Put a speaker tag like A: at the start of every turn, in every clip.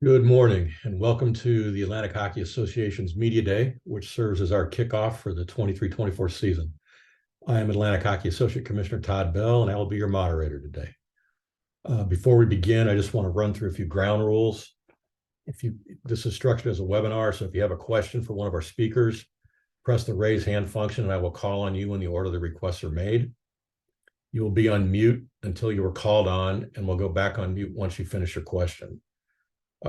A: Good morning and welcome to the Atlantic Hockey Association's Media Day, which serves as our kickoff for the 23-24 season. I am Atlantic Hockey Associate Commissioner Todd Bell, and I will be your moderator today. Before we begin, I just want to run through a few ground rules. This is structured as a webinar, so if you have a question for one of our speakers, press the raise hand function and I will call on you in the order the requests are made. You will be on mute until you are called on, and we'll go back on mute once you finish your question.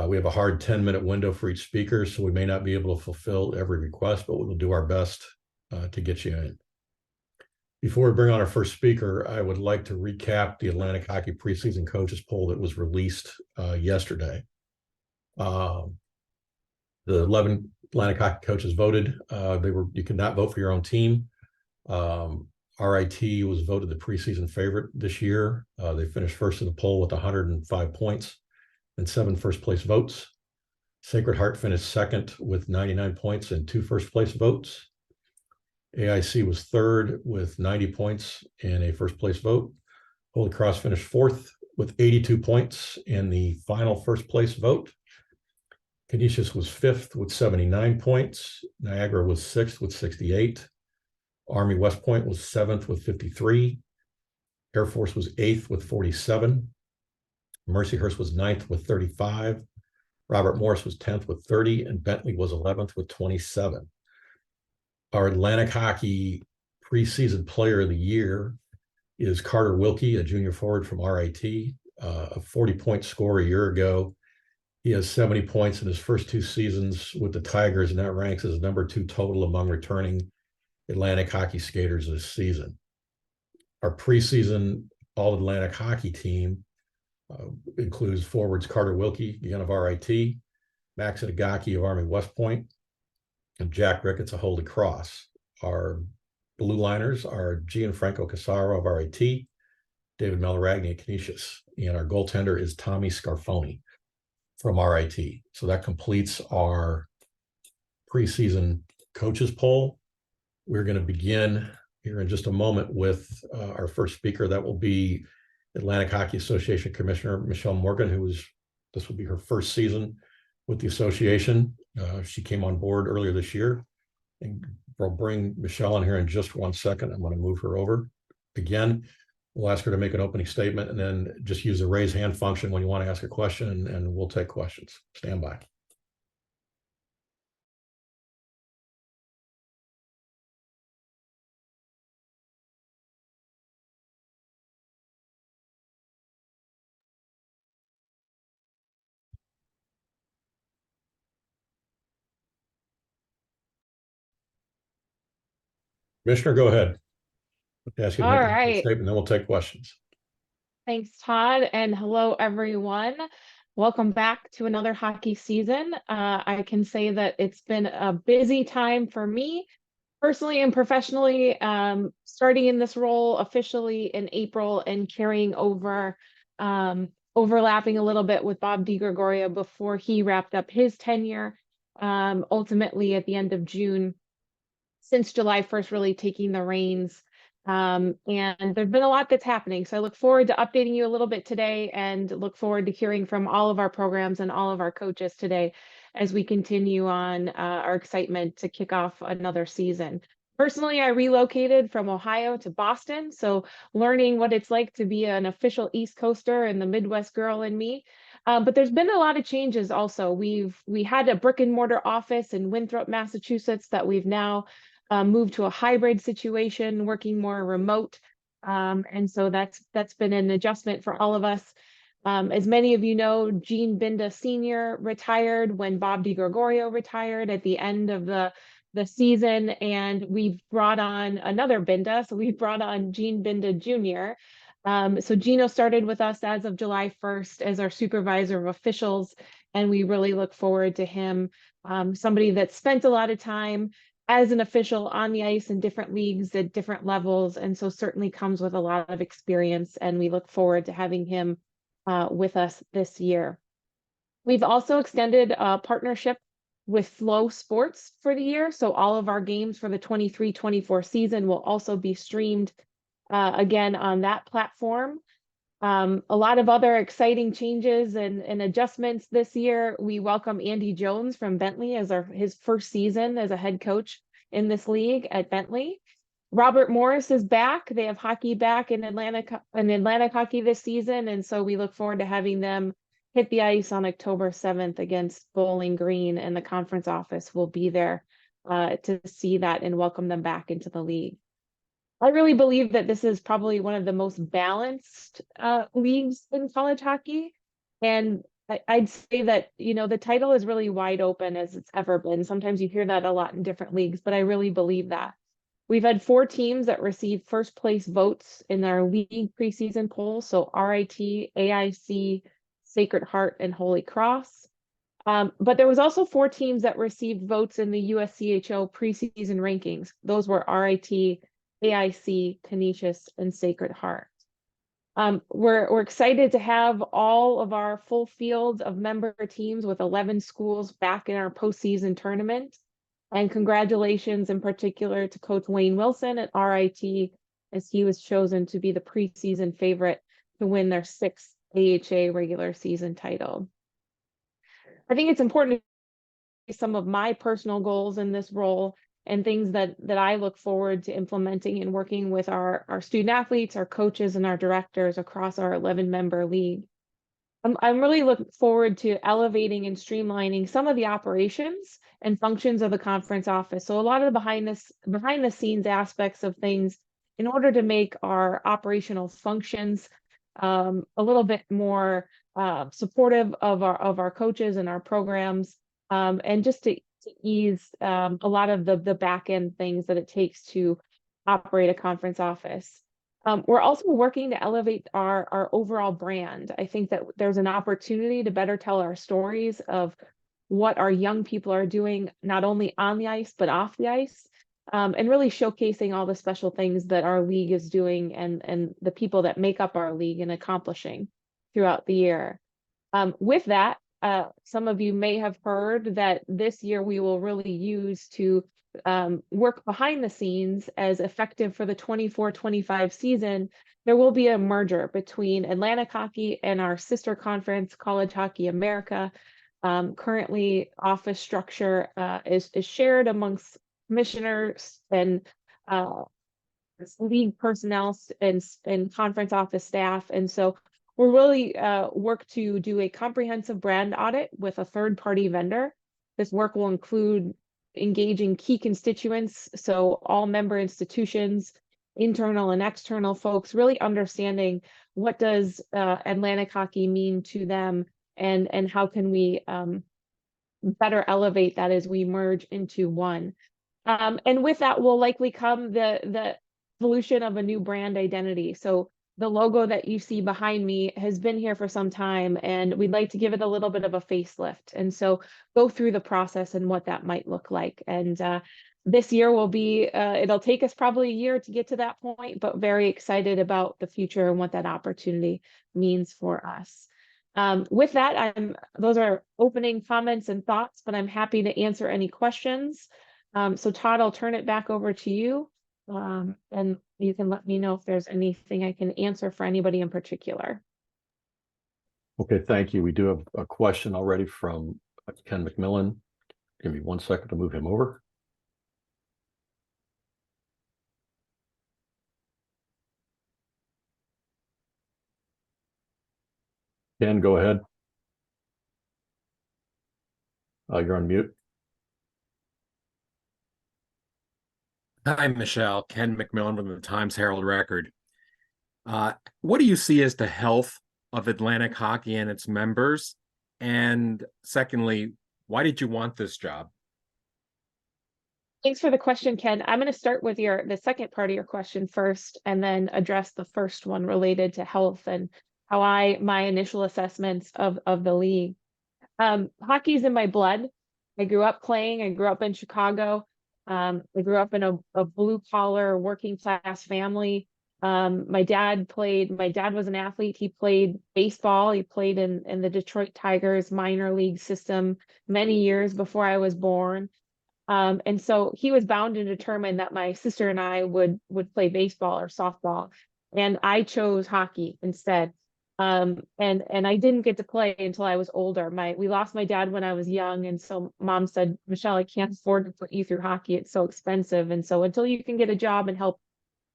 A: We have a hard 10-minute window for each speaker, so we may not be able to fulfill every request, but we will do our best to get you in. Before we bring on our first speaker, I would like to recap the Atlantic Hockey preseason coaches poll that was released yesterday. The 11 Atlantic Hockey coaches voted. You could not vote for your own team. RIT was voted the preseason favorite this year. They finished first in the poll with 105 points. And 7 first-place votes. Sacred Heart finished second with 99 points and 2 first-place votes. AIC was third with 90 points and a first-place vote. Holy Cross finished fourth with 82 points and the final first-place vote. Canisius was fifth with 79 points. Niagara was sixth with 68. Army West Point was seventh with 53. Air Force was eighth with 47. Mercyhurst was ninth with 35. Robert Morris was 10th with 30, and Bentley was 11th with 27. Our Atlantic Hockey preseason player of the year is Carter Wilkie, a junior forward from RIT, a 40-point scorer a year ago. He has 70 points in his first 2 seasons with the Tigers, and that ranks as number 2 total among returning Atlantic Hockey skaters this season. Our preseason All-Atlantic Hockey team includes forwards Carter Wilkie, again of RIT, Max Itagaki of Army West Point, and Jack Ricketts of Holy Cross. Our blue liners are Gianfranco Casaro of RIT, David Malragni of Canisius, and our goaltender is Tommy Scarfoni from RIT. So that completes our preseason coaches poll. We're going to begin here in just a moment with our first speaker. That will be Atlantic Hockey Association Commissioner Michelle Morgan, this will be her first season with the association. She came on board earlier this year, and we'll bring Michelle in here in just 1 second. I'm going to move her over. Again, we'll ask her to make an opening statement and then just use the raise hand function when you want to ask a question, and we'll take questions. Stand by. Commissioner, go ahead. I'll ask you to
B: All
A: make a
B: right.
A: statement, and then we'll take questions.
B: Thanks, Todd. And hello, everyone. Welcome back to another hockey season. I can say that it's been a busy time for me personally and professionally, starting in this role officially in April and carrying over, overlapping a little bit with Bob DiGregorio before he wrapped up his tenure, ultimately at the end of June, since July 1st, really taking the reins. And there's been a lot that's happening. So I look forward to updating you a little bit today and look forward to hearing from all of our programs and all of our coaches today as we continue on our excitement to kick off another season. Personally, I relocated from Ohio to Boston, so learning what it's like to be an official East Coaster and the Midwest girl in me. But there's been a lot of changes also. We had a brick and mortar office in Winthrop, Massachusetts that we've now moved to a hybrid situation, working more remote. And so that's been an adjustment for all of us. As many of you know, Gene Binda Sr. retired when Bob DiGregorio retired at the end of the season, and we brought on another Binda. So we brought on Gene Binda Jr. So Gino started with us as of July 1st as our supervisor of officials, and we really look forward to him. Somebody that spent a lot of time as an official on the ice in different leagues at different levels, and so certainly comes with a lot of experience, and we look forward to having him with us this year. We've also extended a partnership with Flow Sports for the year, so all of our games for the 23-24 season will also be streamed again on that platform. A lot of other exciting changes and adjustments this year. We welcome Andy Jones from Bentley as his first season as a head coach in this league at Bentley. Robert Morris is back. They have hockey back in Atlantic hockey this season, and so we look forward to having them hit the ice on October 7th against Bowling Green, and the conference office will be there to see that and welcome them back into the league. I really believe that this is probably one of the most balanced leagues in college hockey. And I'd say that, the title is really wide open as it's ever been. Sometimes you hear that a lot in different leagues, but I really believe that. We've had 4 teams that received first place votes in our league preseason poll. So RIT, AIC, Sacred Heart, and Holy Cross. But there was also 4 teams that received votes in the USCHO preseason rankings. Those were RIT, AIC, Canisius, and Sacred Heart. We're excited to have all of our full field of member teams with 11 schools back in our postseason tournament. And congratulations in particular to Coach Wayne Wilson at RIT, as he was chosen to be the preseason favorite to win their 6th AHA regular season title. I think it's important to some of my personal goals in this role and things that I look forward to implementing and working with our student athletes, our coaches, and our directors across our 11-member league. I'm really looking forward to elevating and streamlining some of the operations and functions of the conference office. So a lot of the behind the scenes aspects of things in order to make our operational functions a little bit more supportive of our coaches and our programs, and just to ease a lot of the back end things that it takes to operate a conference office. We're also working to elevate our overall brand. I think that there's an opportunity to better tell our stories of what our young people are doing, not only on the ice, but off the ice, and really showcasing all the special things that our league is doing and the people that make up our league and accomplishing throughout the year. With that, some of you may have heard that this year we will really use to work behind the scenes as effective for the 24-25 season. There will be a merger between Atlantic Hockey and our sister conference, College Hockey America. Currently, office structure is shared amongst commissioners and league personnel and conference office staff. And so we'll really work to do a comprehensive brand audit with a third-party vendor. This work will include engaging key constituents, so all member institutions, internal and external folks, really understanding what does Atlantic hockey mean to them, and how can we better elevate that as we merge into one. And with that will likely come the evolution of a new brand identity. So the logo that you see behind me has been here for some time, and we'd like to give it a little bit of a facelift. And so go through the process and what that might look like. And this year will be, it'll take us probably a year to get to that point, but very excited about the future and what that opportunity means for us. With that, those are opening comments and thoughts, but I'm happy to answer any questions. So Todd, I'll turn it back over to you. And you can let me know if there's anything I can answer for anybody in particular.
A: Okay, thank you. We do have a question already from Ken McMillan. Give me 1 second to move him over. Ken, go ahead. You're on mute.
C: Hi, Michelle. Ken McMillan from the Times-Herald Record. What do you see as the health of Atlantic hockey and its members? And secondly, why did you want this job?
B: Thanks for the question, Ken. I'm going to start with the second part of your question first, and then address the first one related to health and how my initial assessments of the league. Hockey's in my blood. I grew up playing. I grew up in Chicago. I grew up in a blue collar working class family. My dad was an athlete. He played baseball. He played in the Detroit Tigers minor league system many years before I was born. And so he was bound and determined that my sister and I would play baseball or softball. And I chose hockey instead. And I didn't get to play until I was older. We lost my dad when I was young, and so mom said, Michelle, I can't afford to put you through hockey. It's so expensive. And so until you can get a job and help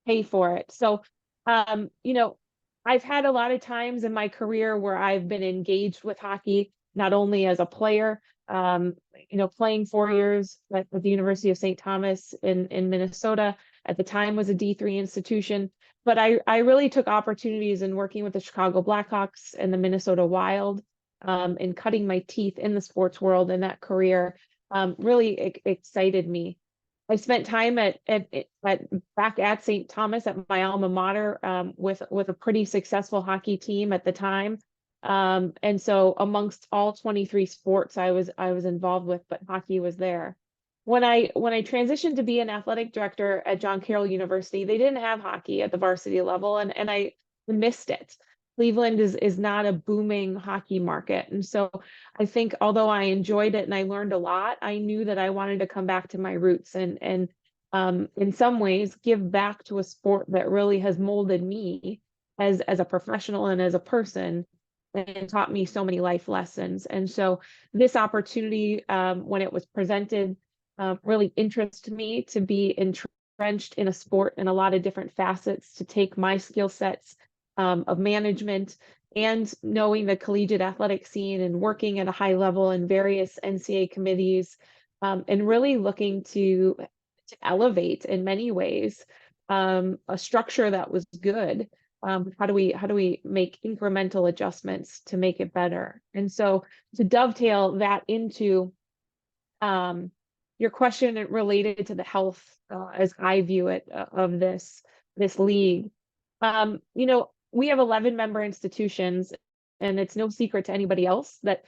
B: pay for it. So, you know, I've had a lot of times in my career where I've been engaged with hockey, not only as a player, playing 4 years at the University of St. Thomas in Minnesota, at the time was a D3 institution. But I really took opportunities in working with the Chicago Blackhawks and the Minnesota Wild, and cutting my teeth in the sports world, and that career really excited me. I spent time at back at St. Thomas at my alma mater, with a pretty successful hockey team at the time. And so amongst all 23 sports I was involved with, but hockey was there. When I transitioned to be an athletic director at John Carroll University, they didn't have hockey at the varsity level, and I missed it. Cleveland is not a booming hockey market. And so I think although I enjoyed it and I learned a lot, I knew that I wanted to come back to my roots and in some ways give back to a sport that really has molded me as a professional and as a person, and taught me so many life lessons. And so this opportunity, when it was presented, really interested me to be entrenched in a sport in a lot of different facets, to take my skill sets of management and knowing the collegiate athletic scene and working at a high level in various NCAA committees, and really looking to elevate in many ways a structure that was good. How do we make incremental adjustments to make it better? And so to dovetail that into your question related to the health, as I view it, of this league. We have 11 member institutions, and it's no secret to anybody else that,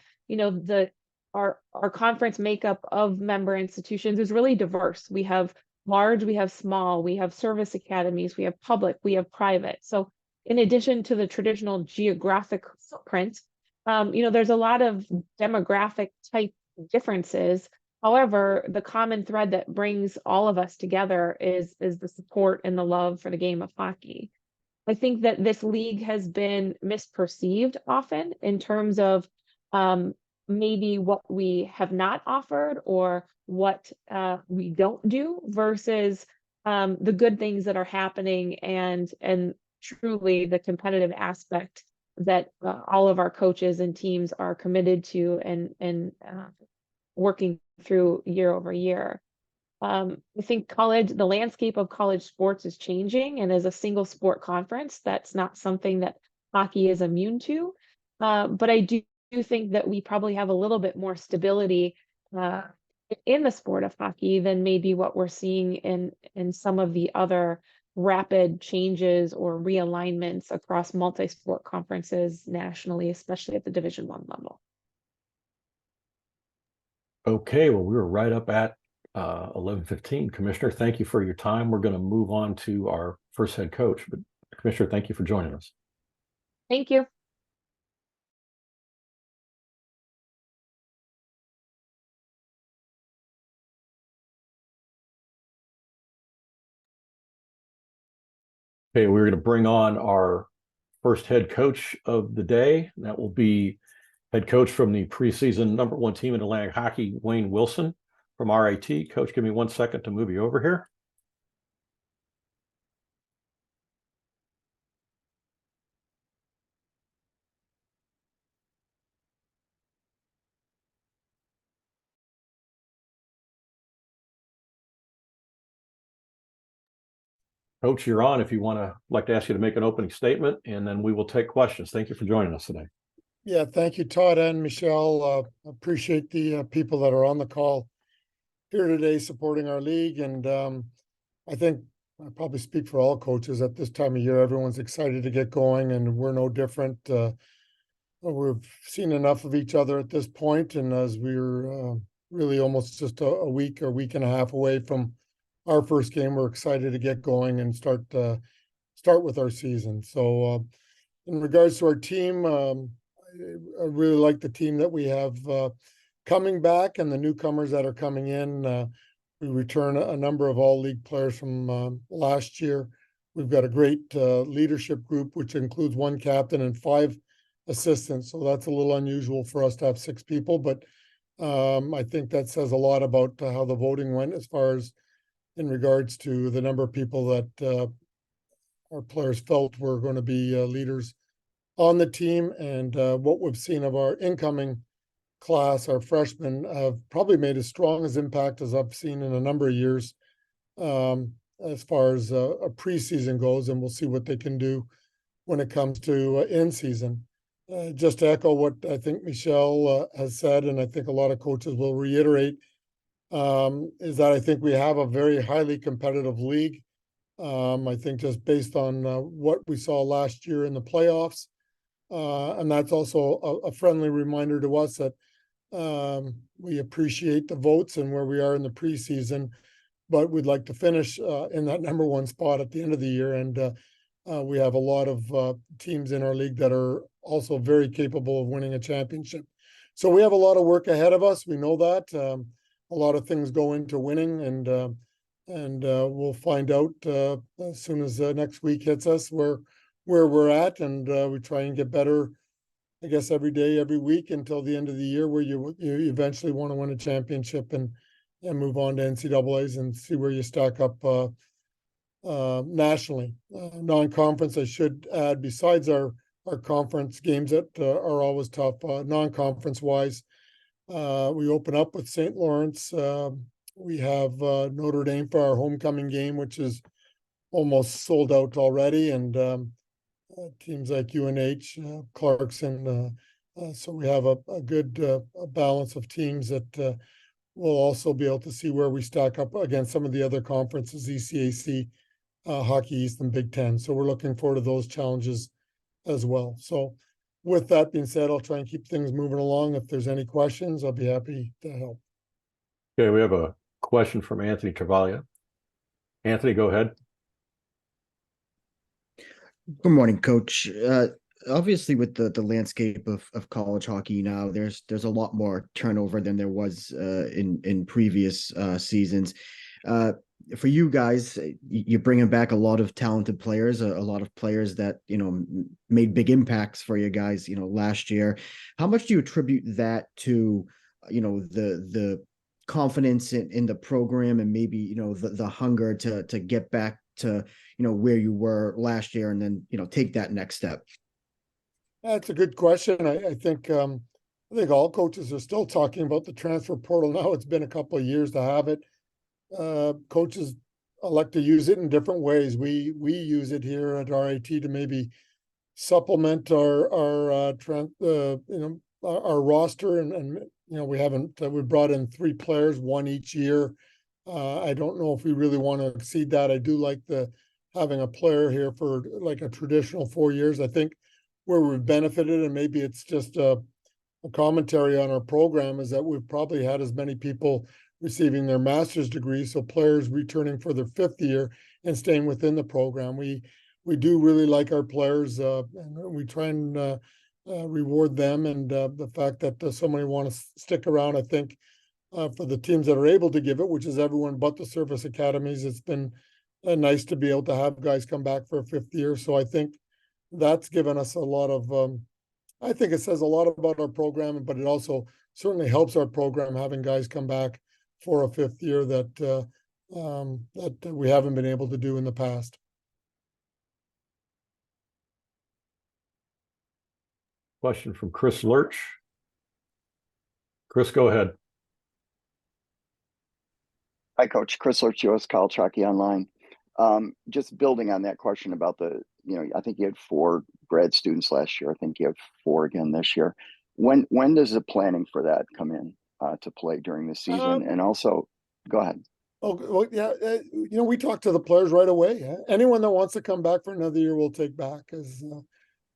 B: our conference makeup of member institutions is really diverse. We have large, we have small, we have service academies, we have public, we have private. So in addition to the traditional geographic footprint, there's a lot of demographic type differences. However, the common thread that brings all of us together is the support and the love for the game of hockey. I think that this league has been misperceived often in terms of maybe what we have not offered or what we don't do versus the good things that are happening and truly the competitive aspect that all of our coaches and teams are committed to and working through year over year. I think the landscape of college sports is changing, and as a single sport conference, that's not something that hockey is immune to. But I do think that we probably have a little bit more stability in the sport of hockey than maybe what we're seeing in some of the other rapid changes or realignments across multi-sport conferences nationally, especially at the Division I level.
A: Okay, well, we were right up at 11:15. Commissioner, thank you for your time. We're going to move on to our first head coach. But Commissioner, thank you for joining us.
B: Thank you.
A: Okay, we're going to bring on our first head coach of the day. That will be head coach from the preseason #1 team in Atlantic hockey, Wayne Wilson from RIT. Coach, give me 1 second to move you over here. Coach, you're on if you want to, like to ask you to make an opening statement, and then we will take questions. Thank you for joining us today.
D: Yeah, thank you, Todd and Michelle. Appreciate the people that are on the call here today supporting our league. And I think I probably speak for all coaches at this time of year. Everyone's excited to get going, and we're no different. We've seen enough of each other at this point, and as we're really almost just a week or week and a half away from our first game, we're excited to get going and start with our season. So in regards to our team, I really like the team that we have coming back and the newcomers that are coming in. We return a number of all league players from last year. We've got a great leadership group, which includes 1 captain and 5 assistants. So that's a little unusual for us to have 6 people, but I think that says a lot about how the voting went as far as in regards to the number of people that our players felt were going to be leaders on the team. And what we've seen of our incoming class, our freshmen, have probably made as strong as impact as I've seen in a number of years as far as a preseason goes, and we'll see what they can do when it comes to in season. Just to echo what I think Michelle has said, and I think a lot of coaches will reiterate, is that I think we have a very highly competitive league. I think just based on what we saw last year in the playoffs, and that's also a friendly reminder to us that we appreciate the votes and where we are in the preseason, but we'd like to finish in that #1 spot at the end of the year. And we have a lot of teams in our league that are also very capable of winning a championship. So we have a lot of work ahead of us. We know that a lot of things go into winning, and we'll find out as soon as next week hits us where we're at, and we try and get better, I guess, every day, every week until the end of the year, where you eventually want to win a championship and move on to NCAAs and see where you stack up nationally. Non-conference, I should add, besides our conference games that are always tough, non-conference wise, we open up with St. Lawrence. We have Notre Dame for our homecoming game, which is almost sold out already, and teams like UNH, Clarkson. So we have a good balance of teams that we'll also be able to see where we stack up against some of the other conferences, ECAC, Hockey East, and Big Ten. So we're looking forward to those challenges as well. So with that being said, I'll try and keep things moving along. If there's any questions, I'll be happy to help.
A: Okay, we have a question from Anthony Travaglia. Anthony, go ahead.
E: Good morning, Coach. Obviously, with the landscape of college hockey now, there's a lot more turnover than there was in previous seasons. For you guys, you're bringing back a lot of talented players, a lot of players that made big impacts for you guys, last year. How much do you attribute that to, the confidence in the program, and maybe the hunger to get back to where you were last year, and then take that next step?
D: That's a good question. I think all coaches are still talking about the transfer portal now. It's been a couple of years to have it. Coaches elect to use it in different ways. We use it here at RIT to maybe supplement our roster, and we brought in 3 players, 1 each year. I don't know if we really want to exceed that. I do like having a player here for like a traditional 4 years. I think where we've benefited, and maybe it's just a commentary on our program, is that we've probably had as many people receiving their master's degree, so players returning for their 5th year and staying within the program. We do really like our players, and we try and reward them, and the fact that so many want to stick around. I think for the teams that are able to give it, which is everyone but the service academies, it's been nice to be able to have guys come back for a 5th year. So I think that's given us a lot of, I think it says a lot about our program, but it also certainly helps our program having guys come back for a 5th year that we haven't been able to do in the past.
A: Question from Chris Lurch. Chris, go ahead.
F: Hi, Coach. Chris Lurch, US College Hockey Online. Just building on that question about I think you had 4 grad students last year. I think you have 4 again this year. When does the planning for that come in to play during the season? And also, go ahead.
D: Oh, well, yeah. We talk to the players right away. Anyone that wants to come back for another year, we'll take back, is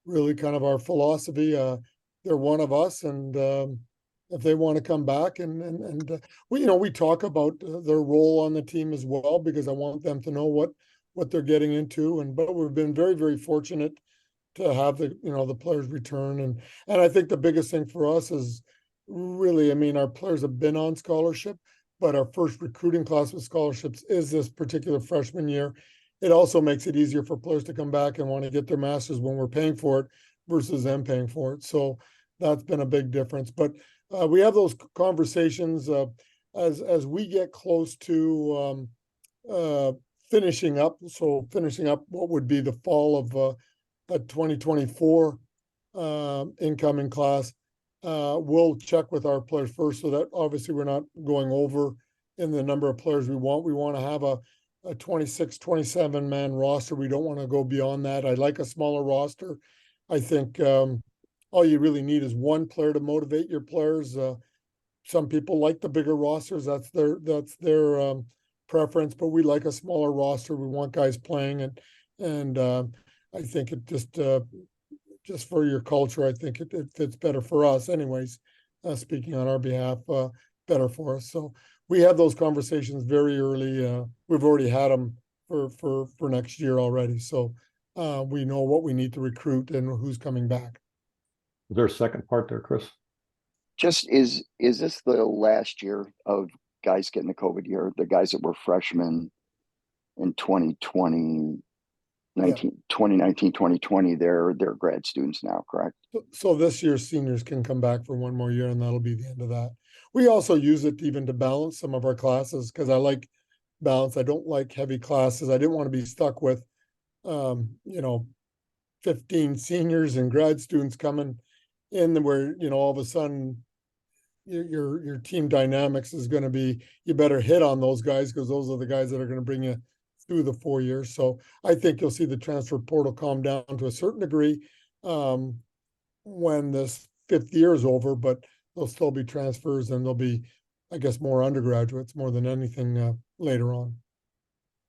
D: really kind of our philosophy. They're one of us, and if they want to come back, and we talk about their role on the team as well, because I want them to know what they're getting into. But we've been very, very fortunate to have the players return, and I think the biggest thing for us is really, our players have been on scholarship, but our first recruiting class with scholarships is this particular freshman year. It also makes it easier for players to come back and want to get their masters when we're paying for it, versus them paying for it. So that's been a big difference. But we have those conversations as we get close to finishing up. So finishing up what would be the fall of a 2024 incoming class. We'll check with our players first so that obviously we're not going over in the number of players we want. We want to have a 26, 27 man roster. We don't want to go beyond that. I like a smaller roster. I think all you really need is one player to motivate your players. Some people like the bigger rosters. That's their preference, but we like a smaller roster. We want guys playing, and I think it just for your culture, I think it fits better for us anyways, speaking on our behalf, better for us. So we have those conversations very early. We've already had them for next year already. So we know what we need to recruit and who's coming back.
A: Is there a second part there, Chris?
F: Just is this the last year of guys getting the COVID year? The guys that were freshmen in 2019, 2020, they're grad students now, correct?
D: So this year seniors can come back for one more year, and that'll be the end of that. We also use it even to balance some of our classes because I like balance. I don't like heavy classes. I didn't want to be stuck with 15 seniors and grad students coming in where, all of a sudden your team dynamics is going to be, you better hit on those guys because those are the guys that are going to bring you through the 4 years. So I think you'll see the transfer portal calm down to a certain degree when this 5th year is over, but there'll still be transfers and there'll be, I guess, more undergraduates more than anything later on.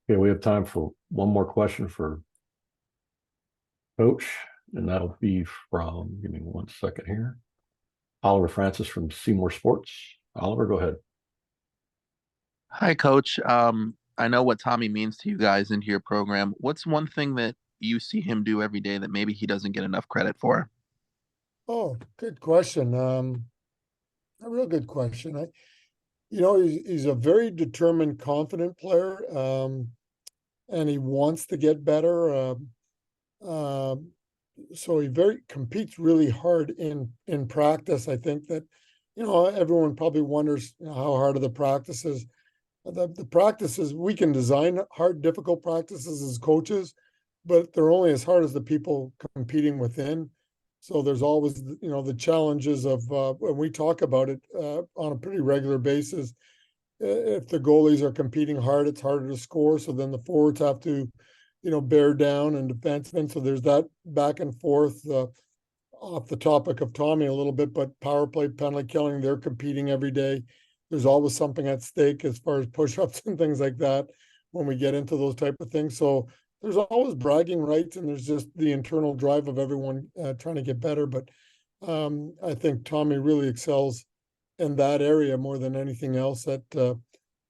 A: Okay, we have time for one more question for Coach, and that'll be from, give me one second here, Oliver Francis from Seymour Sports. Oliver, go ahead.
G: Hi, Coach. I know what Tommy means to you guys into your program. What's one thing that you see him do every day that maybe he doesn't get enough credit for?
D: Oh, good question. A real good question. He's a very determined, confident player, and he wants to get better. So he competes really hard in practice. I think that, everyone probably wonders how hard are the practices. The practices, we can design hard, difficult practices as coaches, but they're only as hard as the people competing within. So there's always, the challenges of, when we talk about it on a pretty regular basis, if the goalies are competing hard, it's harder to score. So then the forwards have to, bear down, and defensemen. So there's that back and forth off the topic of Tommy a little bit, but power play, penalty killing, they're competing every day. There's always something at stake as far as push-ups and things like that when we get into those type of things. So there's always bragging rights, and there's just the internal drive of everyone trying to get better. But I think Tommy really excels in that area more than anything else, at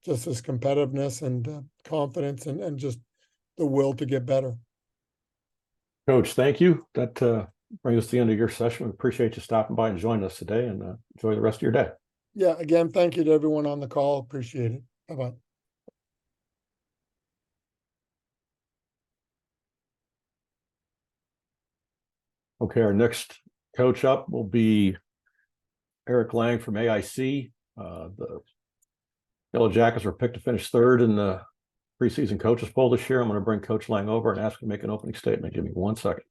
D: just his competitiveness and confidence and just the will to get better.
A: Coach, thank you. That brings us to the end of your session. We appreciate you stopping by and joining us today, and enjoy the rest of your day.
D: Yeah, again, thank you to everyone on the call. Appreciate it. Bye-bye.
A: Okay, our next coach up will be Eric Lang from AIC. The Yellow Jackets were picked to finish 3rd in the preseason coaches poll this year. I'm going to bring Coach Lang over and ask him to make an opening statement. Give me 1 second.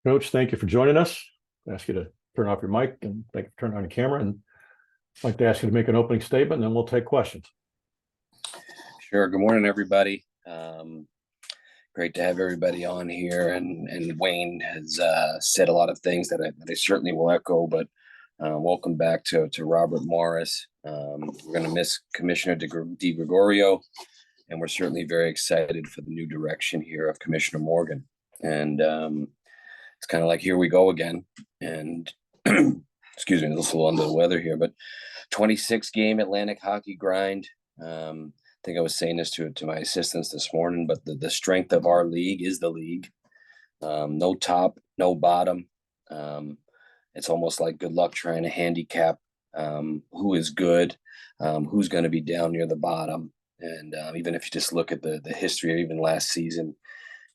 A: Coach, thank you for joining us. I ask you to turn off your mic, and thank you for turning on your camera. And I'd like to ask you to make an opening statement, and then we'll take questions.
H: Sure. Good morning, everybody. Great to have everybody on here. And Wayne has said a lot of things that I certainly will echo, but welcome back to Robert Morris. We're going to miss Commissioner DeGregorio, and we're certainly very excited for the new direction here of Commissioner Morgan. And it's kind of like, here we go again. And excuse me, a little under the weather here, but 26 game Atlantic hockey grind. think I was saying this to my assistants this morning, but the strength of our league is the league. No top, no bottom. It's almost like good luck trying to handicap who is good, who's going to be down near the bottom. And even if you just look at the history of even last season,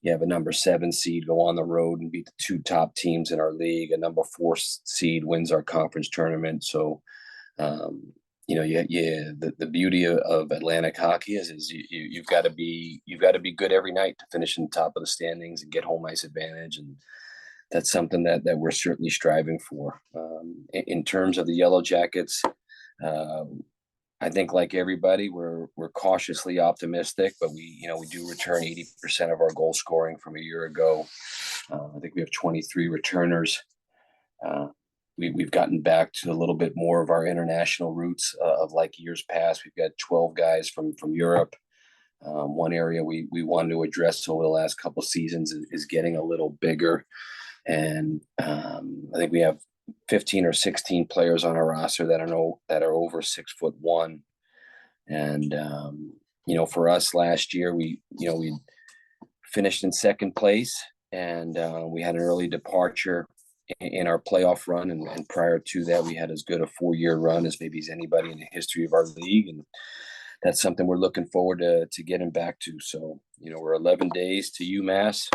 H: you have a number 7 seed go on the road and beat the 2 top teams in our league. A number 4 seed wins our conference tournament. So, the beauty of Atlantic hockey is you've got to be good every night to finish in the top of the standings and get home ice advantage, and that's something that we're certainly striving for. In terms of the Yellow Jackets, I think like everybody, we're cautiously optimistic, but we do return 80% of our goal scoring from a year ago. I think we have 23 returners. We've gotten back to a little bit more of our international roots of like years past. We've got 12 guys from Europe. One area we wanted to address over the last couple of seasons is getting a little bigger. And I think we have 15 or 16 players on our roster that are over 6'1". And, for us last year, we finished in second place, and we had an early departure in our playoff run. And prior to that, we had as good a 4-year run as maybe anybody in the history of our league. And that's something we're looking forward to getting back to. So, we're 11 days to UMass.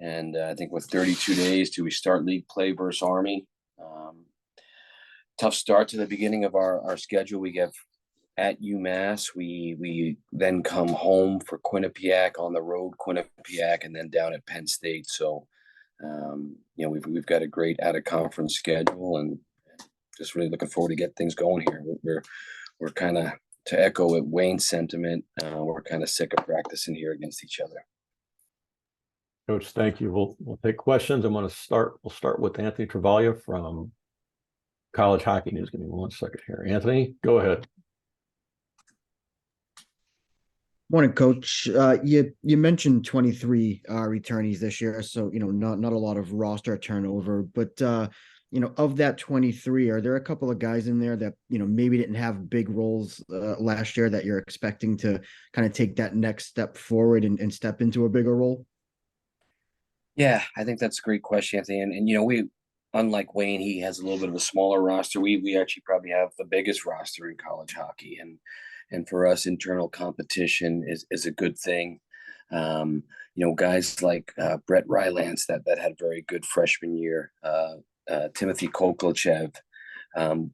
H: And I think with 32 days till we start league play versus Army. Tough start to the beginning of our schedule. We get at UMass. We then come home for Quinnipiac, on the road Quinnipiac, and then down at Penn State. So, we've got a great out of conference schedule, and just really looking forward to get things going here. We're kind of, to echo it, Wayne's sentiment, we're kind of sick of practicing here against each other.
A: Coach, thank you. We'll take questions. We'll start with Anthony Travaglia from College Hockey News. Give me 1 second here. Anthony, go ahead.
E: Morning, Coach. You mentioned 23 returnees this year, so not a lot of roster turnover. But of that 23, are there a couple of guys in there that maybe didn't have big roles last year that you're expecting to kind of take that next step forward and step into a bigger role?
H: Yeah, I think that's a great question, Anthony. And we, unlike Wayne, he has a little bit of a smaller roster. We actually probably have the biggest roster in college hockey, and for us, internal competition is a good thing. Guys like Brett Rylance that had a very good freshman year, Timothy Koklachev.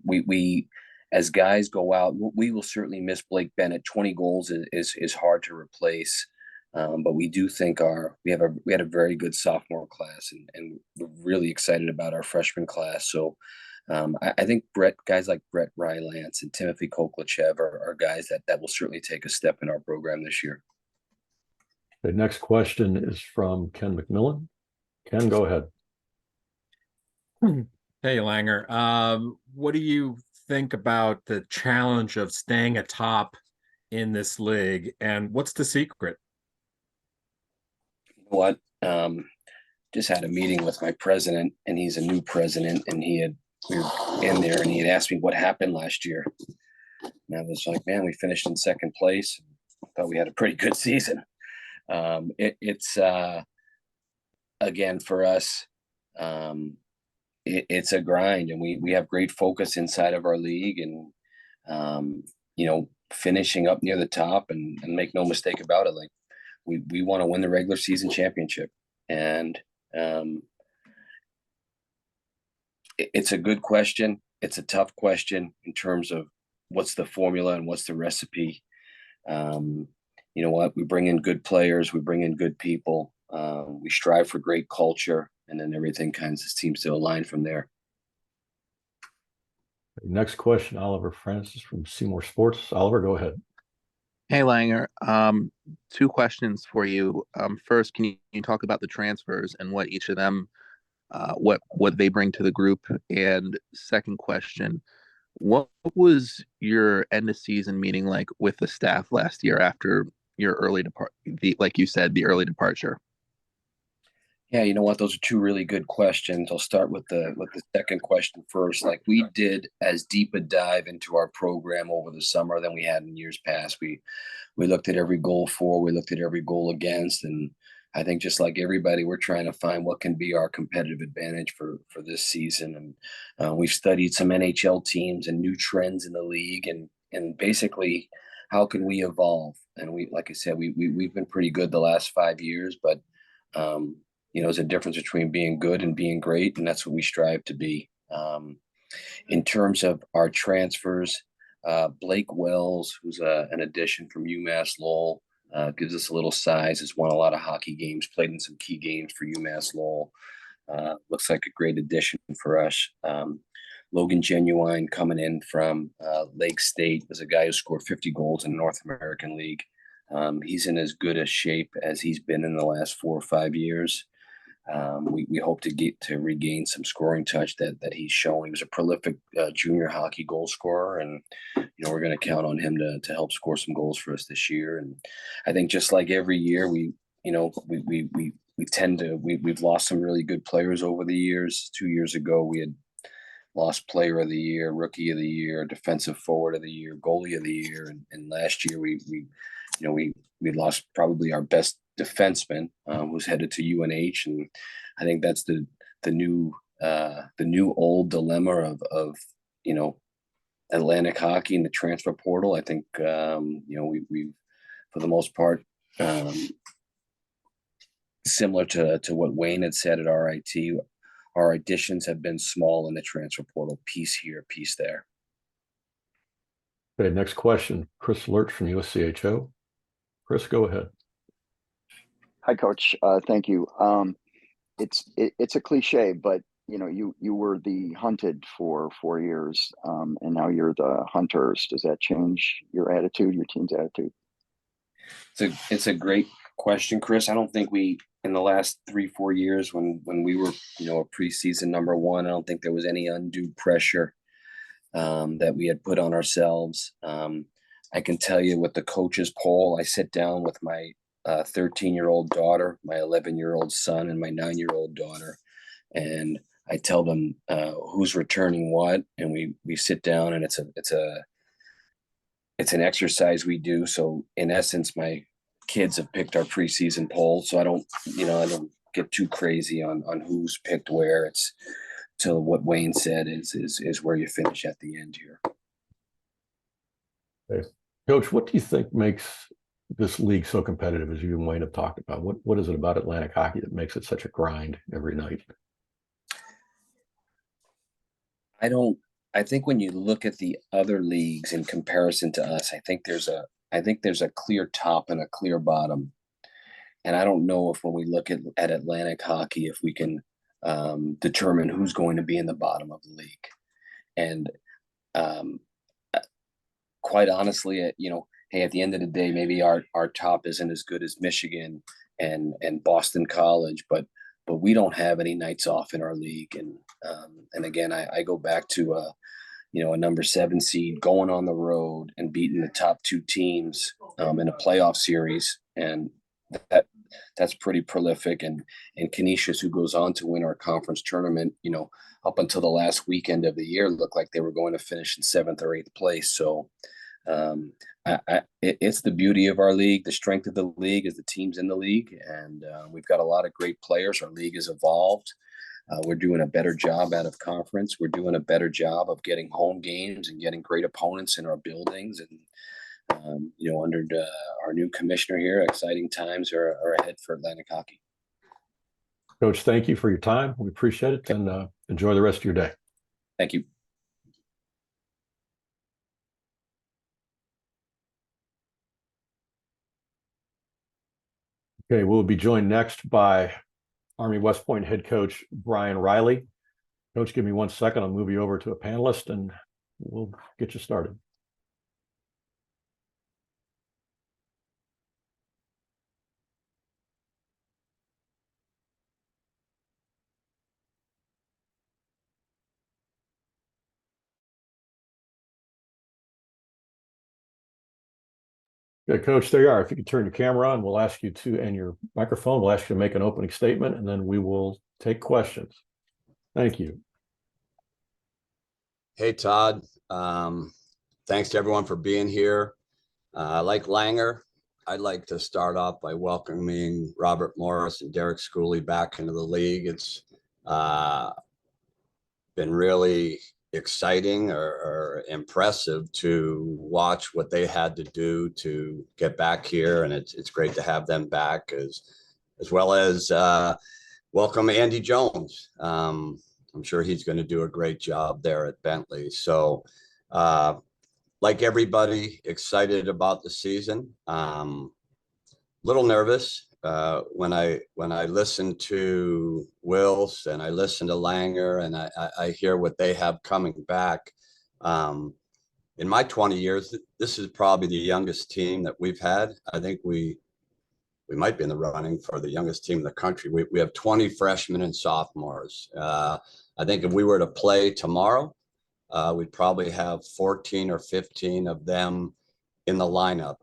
H: We as guys go out, we will certainly miss Blake Bennett. 20 goals is hard to replace. But we do think we had a very good sophomore class, and we're really excited about our freshman class. So I think guys like Brett Rylance and Timothy Koklachev are guys that will certainly take a step in our program this year.
A: The next question is from Ken McMillan. Ken, go ahead.
C: Hey, Langer. What do you think about the challenge of staying atop in this league, and what's the secret?
H: What? Just had a meeting with my president, and he's a new president, and we were in there, and he had asked me what happened last year. And I was like, man, we finished in second place. Thought we had a pretty good season. It's again, for us, it's a grind, and we have great focus inside of our league, and finishing up near the top, and make no mistake about it, like we want to win the regular season championship. And it's a good question. It's a tough question in terms of what's the formula and what's the recipe. You know what? We bring in good players. We bring in good people. We strive for great culture, and then everything kind of seems to align from there.
A: Next question, Oliver Francis from Seymour Sports. Oliver, go ahead.
G: Hey, Langer. 2 questions for you. First, can you talk about the transfers and what each of them, what they bring to the group? And second question, what was your end of season meeting like with the staff last year after your early like you said, the early departure?
H: Yeah, you know what? Those are two really good questions. I'll start with the second question first. Like, we did as deep a dive into our program over the summer than we had in years past. We looked at every goal for, we looked at every goal against, and I think just like everybody, we're trying to find what can be our competitive advantage for this season. And we've studied some NHL teams and new trends in the league, and basically how can we evolve. And we, like I said, we've been pretty good the last 5 years, but there's a difference between being good and being great, and that's what we strive to be. In terms of our transfers, Blake Wells, who's an addition from UMass Lowell, gives us a little size, has won a lot of hockey games, played in some key games for UMass Lowell. Looks like a great addition for us. Logan Genuine coming in from Lake State was a guy who scored 50 goals in the North American League. He's in as good a shape as he's been in the last 4 or 5 years. We hope to get to regain some scoring touch that he's showing. He was a prolific junior hockey goal scorer, and we're going to count on him to help score some goals for us this year. And I think just like every year, we've lost some really good players over the years. 2 years ago, we had lost Player of the Year, Rookie of the Year, Defensive Forward of the Year, Goalie of the Year, and last year we lost probably our best defenseman, who's headed to UNH, and I think that's the new old dilemma of Atlantic hockey and the transfer portal. I think we've for the most part, similar to what Wayne had said at RIT, our additions have been small in the transfer portal, piece here, piece there.
A: Okay, next question, Chris Lurch from USCHO. Chris, go ahead.
F: Hi, Coach. Thank you. It's a cliche, but you were the hunted for 4 years, and now you're the hunters. Does that change your attitude, your team's attitude?
H: It's a great question, Chris. I don't think we, in the last 3-4 years, when we were a preseason number one, I don't think there was any undue pressure that we had put on ourselves. I can tell you with the coaches poll, I sit down with my 13-year-old daughter, my 11-year-old son, and my 9-year-old daughter, and I tell them who's returning what, and we sit down, and it's an exercise we do. So in essence, my kids have picked our preseason poll, so I don't get too crazy on who's picked where. It's to what Wayne said is where you finish at the end here.
A: Okay. Coach, what do you think makes this league so competitive, as you and Wayne have talked about? What is it about Atlantic hockey that makes it such a grind every night?
H: I think when you look at the other leagues in comparison to us, I think there's a clear top and a clear bottom. And I don't know if when we look at Atlantic hockey, if we can determine who's going to be in the bottom of the league. And quite honestly, hey, at the end of the day, maybe our top isn't as good as Michigan and Boston College, but we don't have any nights off in our league. And again, I go back to a number 7 seed going on the road and beating the top 2 teams in a playoff series, and that's pretty prolific. And Canisius, who goes on to win our conference tournament, up until the last weekend of the year, looked like they were going to finish in 7th or 8th place. So it's the beauty of our league. The strength of the league is the teams in the league, and we've got a lot of great players. Our league has evolved. We're doing a better job out of conference. We're doing a better job of getting home games and getting great opponents in our buildings. And under our new commissioner here, exciting times are ahead for Atlantic hockey.
A: Coach, thank you for your time. We appreciate it, and enjoy the rest of your day.
H: Thank you.
A: Okay, we'll be joined next by Army West Point head coach Brian Riley. Coach, give me 1 second. I'll move you over to a panelist, and we'll get you started. Yeah, Coach, there you are. If you could turn your camera on, we'll ask you to, and your microphone, we'll ask you to make an opening statement, and then we will take questions. Thank you.
I: Hey, Todd. Thanks to everyone for being here. Like Langer, I'd like to start off by welcoming Robert Morris and Derek Schooley back into the league. It's been really exciting or impressive to watch what they had to do to get back here, and it's great to have them back, as well as welcome Andy Jones. I'm sure he's going to do a great job there at Bentley. So like everybody, excited about the season. Little nervous when I listen to Wills and I listen to Langer and I hear what they have coming back. In my 20 years, this is probably the youngest team that we've had. I think we might be in the running for the youngest team in the country. We have 20 freshmen and sophomores. I think if we were to play tomorrow, we'd probably have 14 or 15 of them in the lineup.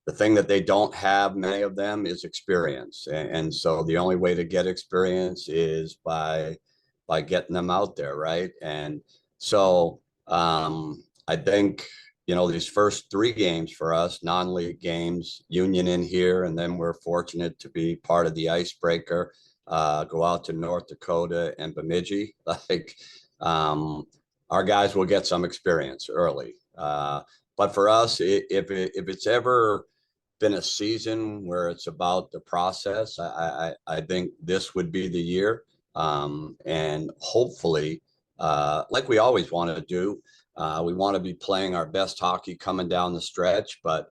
I: The thing that they don't have, many of them, is experience. And so the only way to get experience is by getting them out there, right? And so I think, these first 3 games for us, non-league games, Union in here, and then we're fortunate to be part of the icebreaker, go out to North Dakota and Bemidji. Our guys will get some experience early. But for us, if it's ever been a season where it's about the process, I think this would be the year. And hopefully, like we always want to do, we want to be playing our best hockey coming down the stretch, but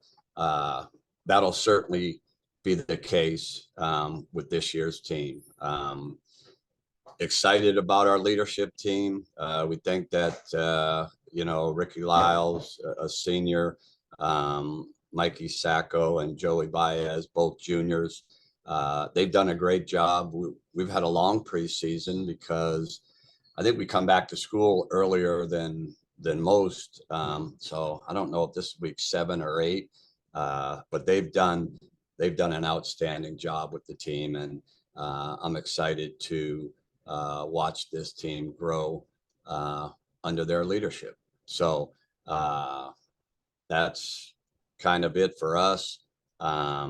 I: that'll certainly be the case with this year's team. Excited about our leadership team. We think that, Ricky Lyles, a senior, Mikey Sacco and Joey Baez, both juniors, they've done a great job. We've had a long preseason because I think we come back to school earlier than most. So I don't know if this is week 7 or 8, but they've done an outstanding job with the team, and I'm excited to watch this team grow under their leadership. So that's kind of it for us. I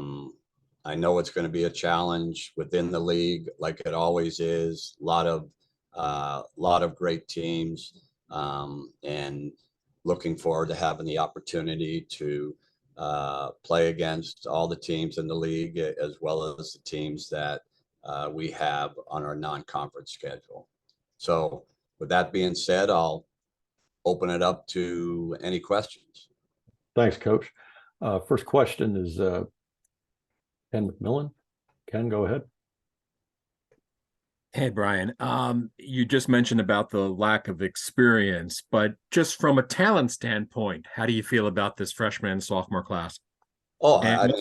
I: know it's going to be a challenge within the league, like it always is. A lot of great teams, and looking forward to having the opportunity to play against all the teams in the league, as well as the teams that we have on our non-conference schedule. So with that being said, I'll open it up to any questions.
A: Thanks, Coach. First question is Ken McMillan. Ken, go ahead.
C: Hey, Brian. You just mentioned about the lack of experience, but just from a talent standpoint, how do you feel about this freshman and sophomore class?
I: Oh,
C: And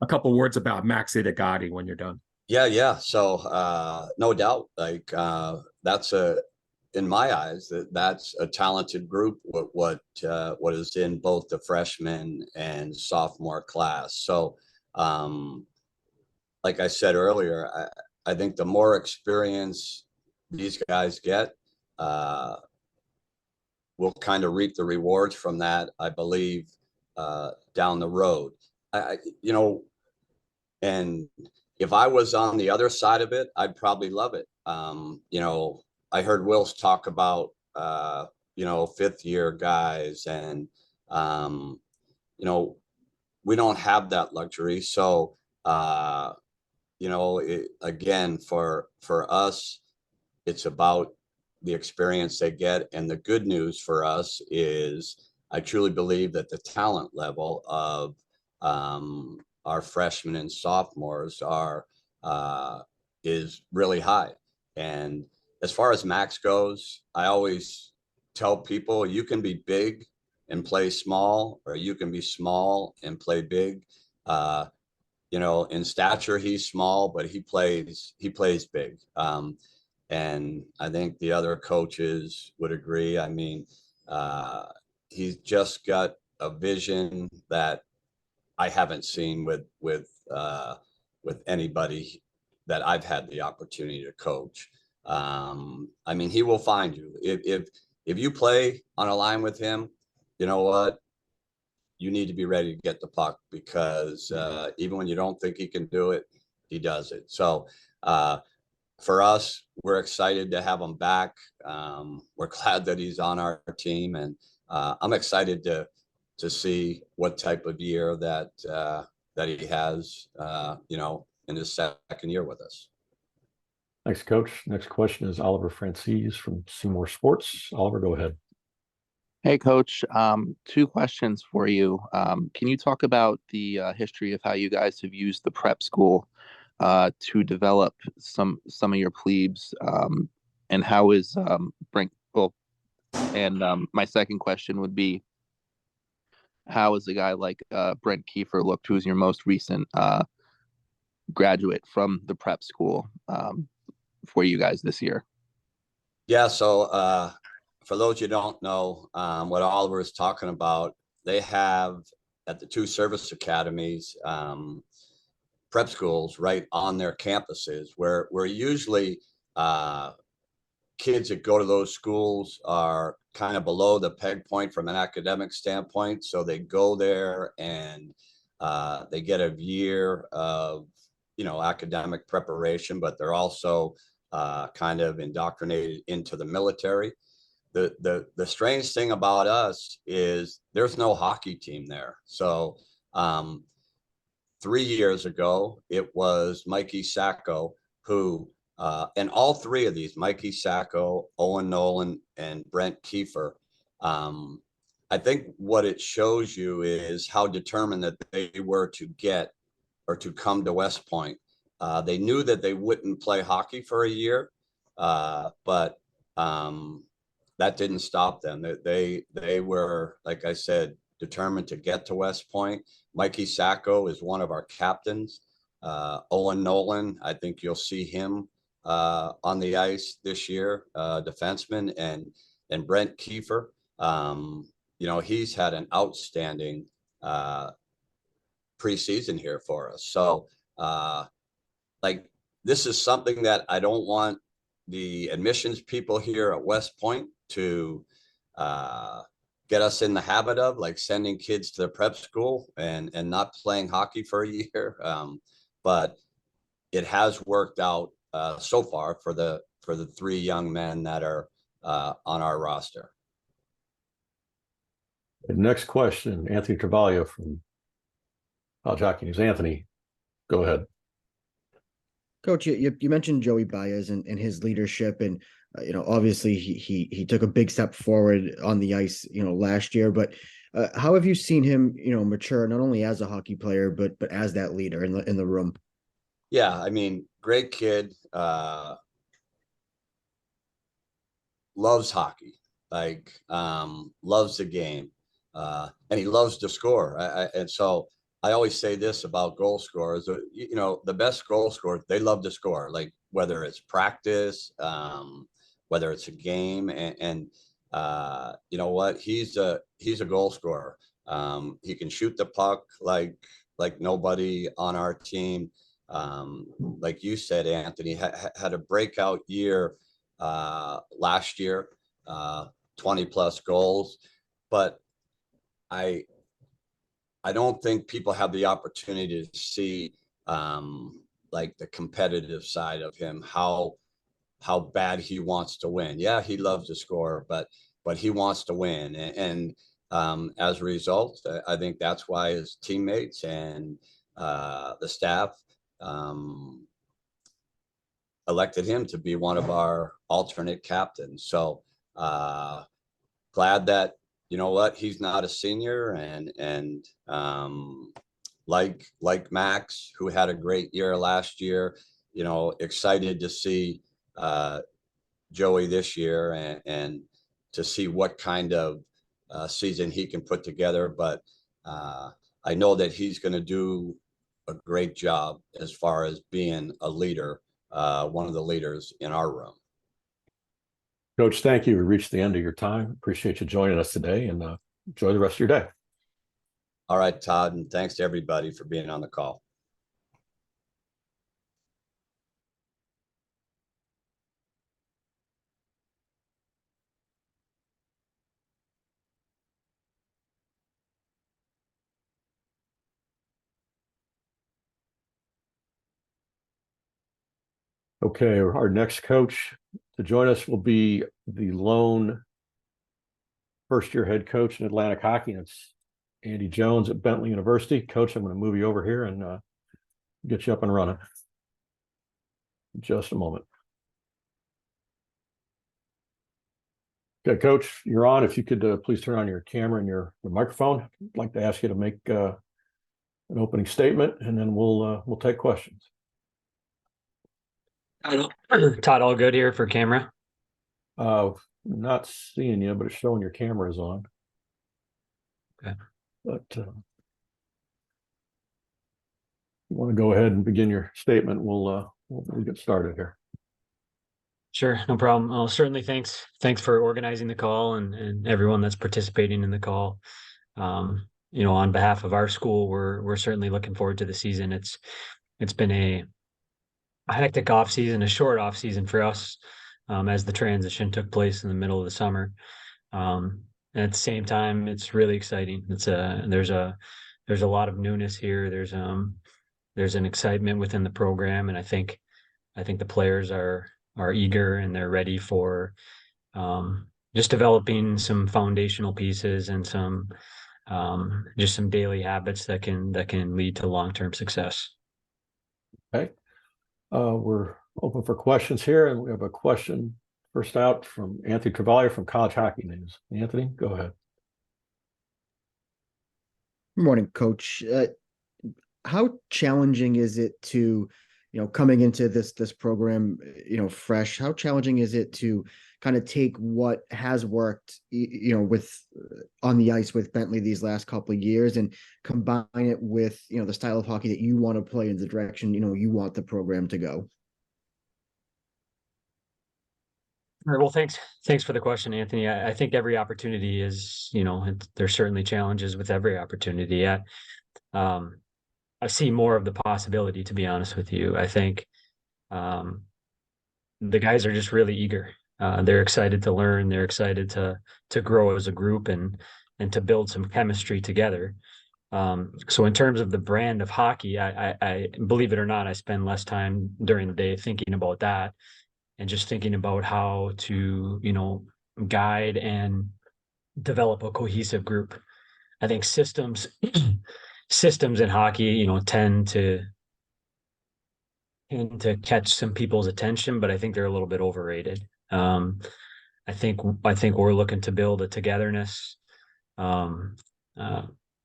C: a couple words about Maxi Degati when you're done.
I: Yeah. So no doubt, that's in my eyes, that's a talented group. What is in both the freshman and sophomore class. So, like I said earlier, I think the more experience these guys get, we'll kind of reap the rewards from that, I believe, down the road. And if I was on the other side of it, I'd probably love it. I heard Wills talk about, 5th year guys, and, we don't have that luxury. So, again, for us, it's about the experience they get. And the good news for us is I truly believe that the talent level of our freshmen and sophomores is really high. And as far as Max goes, I always tell people you can be big and play small, or you can be small and play big. In stature, he's small, but he plays big. And I think the other coaches would agree. I mean, he's just got a vision that I haven't seen with anybody that I've had the opportunity to coach. I mean, he will find you if you play on a line with him. You know what? You need to be ready to get the puck, because even when you don't think he can do it, he does it. So for us, we're excited to have him back. We're glad that he's on our team, and I'm excited to see what type of year that he has, in his second year with us.
A: Thanks, Coach. Next question is Oliver Francis from Seymour Sports. Oliver, go ahead.
G: Hey, Coach. Two questions for you. Can you talk about the history of how you guys have used the prep school to develop some of your plebes, and how is Brent? Well, and my second question would be, how is a guy like Brent Kiefer looked, who's your most recent graduate from the prep school, for you guys this year?
I: Yeah, so for those you don't know, what Oliver is talking about, they have at the two service academies prep schools right on their campuses, where usually kids that go to those schools are kind of below the peg point from an academic standpoint. So they go there and they get a year of, academic preparation, but they're also kind of indoctrinated into the military. The strange thing about us is there's no hockey team there. So 3 years ago, it was Mikey Sacco who, and all three of these, Mikey Sacco, Owen Nolan, and Brent Kiefer, I think what it shows you is how determined that they were to get or to come to West Point. They knew that they wouldn't play hockey for a year, but that didn't stop them. They were, like I said, determined to get to West Point. Mikey Sacco is one of our captains. Owen Nolan, I think you'll see him on the ice this year, defenseman, and Brent Kiefer. He's had an outstanding preseason here for us. So this is something that I don't want the admissions people here at West Point to get us in the habit of, like sending kids to the prep school and not playing hockey for a year. But it has worked out so far for the three young men that are on our roster.
A: The next question, Anthony Travaglio from College Hockey News. Anthony, go ahead.
E: Coach, you mentioned Joey Baez and his leadership, and obviously he took a big step forward on the ice, last year. But how have you seen him, mature not only as a hockey player but as that leader in the room?
I: Yeah, I mean, great kid. Loves hockey, loves the game, and he loves to score. And so I always say this about goal scorers, the best goal scorers, they love to score, like whether it's practice, whether it's a game, and you know what, he's a goal scorer. He can shoot the puck like nobody on our team. Like you said, Anthony had a breakout year last year, 20 plus goals, but I don't think people have the opportunity to see the competitive side of him, how bad he wants to win. Yeah, he loves to score, but he wants to win. And as a result, I think that's why his teammates and the staff elected him to be one of our alternate captains. So glad that, he's not a senior, and like Max, who had a great year last year, excited to see Joey this year and to see what kind of season he can put together. But I know that he's going to do a great job as far as being a leader, one of the leaders in our room.
A: Coach, thank you. We reached the end of your time. Appreciate you joining us today, and enjoy the rest of your day.
I: All right, Todd, and thanks to everybody for being on the call.
A: Okay, our next coach to join us will be the lone first-year head coach in Atlantic hockey, and it's Andy Jones at Bentley University. Coach, I'm going to move you over here and get you up and running. Just a moment. Okay, Coach, you're on. If you could please turn on your camera and your microphone. I'd like to ask you to make an opening statement, and then we'll take questions.
J: Todd, all good here for camera?
A: Not seeing you, but it's showing your camera is on.
J: Okay.
A: But you want to go ahead and begin your statement, we'll get started here.
J: Sure, no problem. Oh, certainly thanks for organizing the call and everyone that's participating in the call. On behalf of our school, we're certainly looking forward to the season. It's been a hectic off season, a short off season for us, as the transition took place in the middle of the summer. And at the same time, it's really exciting. There's a lot of newness here. There's an excitement within the program, and I think the players are eager and they're ready for just developing some foundational pieces and some just some daily habits that can lead to long-term success.
A: Okay. We're open for questions here, and we have a question first out from Anthony Travaglia from College Hockey News. Anthony, go ahead.
E: Good morning, Coach. How challenging is it to, coming into this program, fresh? How challenging is it to kind of take what has worked, with on the ice with Bentley these last couple of years and combine it with, the style of hockey that you want to play in the direction, you want the program to go?
J: All right, well, thanks for the question, Anthony. I think every opportunity is, there's certainly challenges with every opportunity. I see more of the possibility, to be honest with you. I think the guys are just really eager. They're excited to learn. They're excited to grow as a group and to build some chemistry together. So in terms of the brand of hockey, I believe it or not, I spend less time during the day thinking about that and just thinking about how to, guide and develop a cohesive group. I think systems in hockey, tend to catch some people's attention, but I think they're a little bit overrated. I think we're looking to build a togetherness, a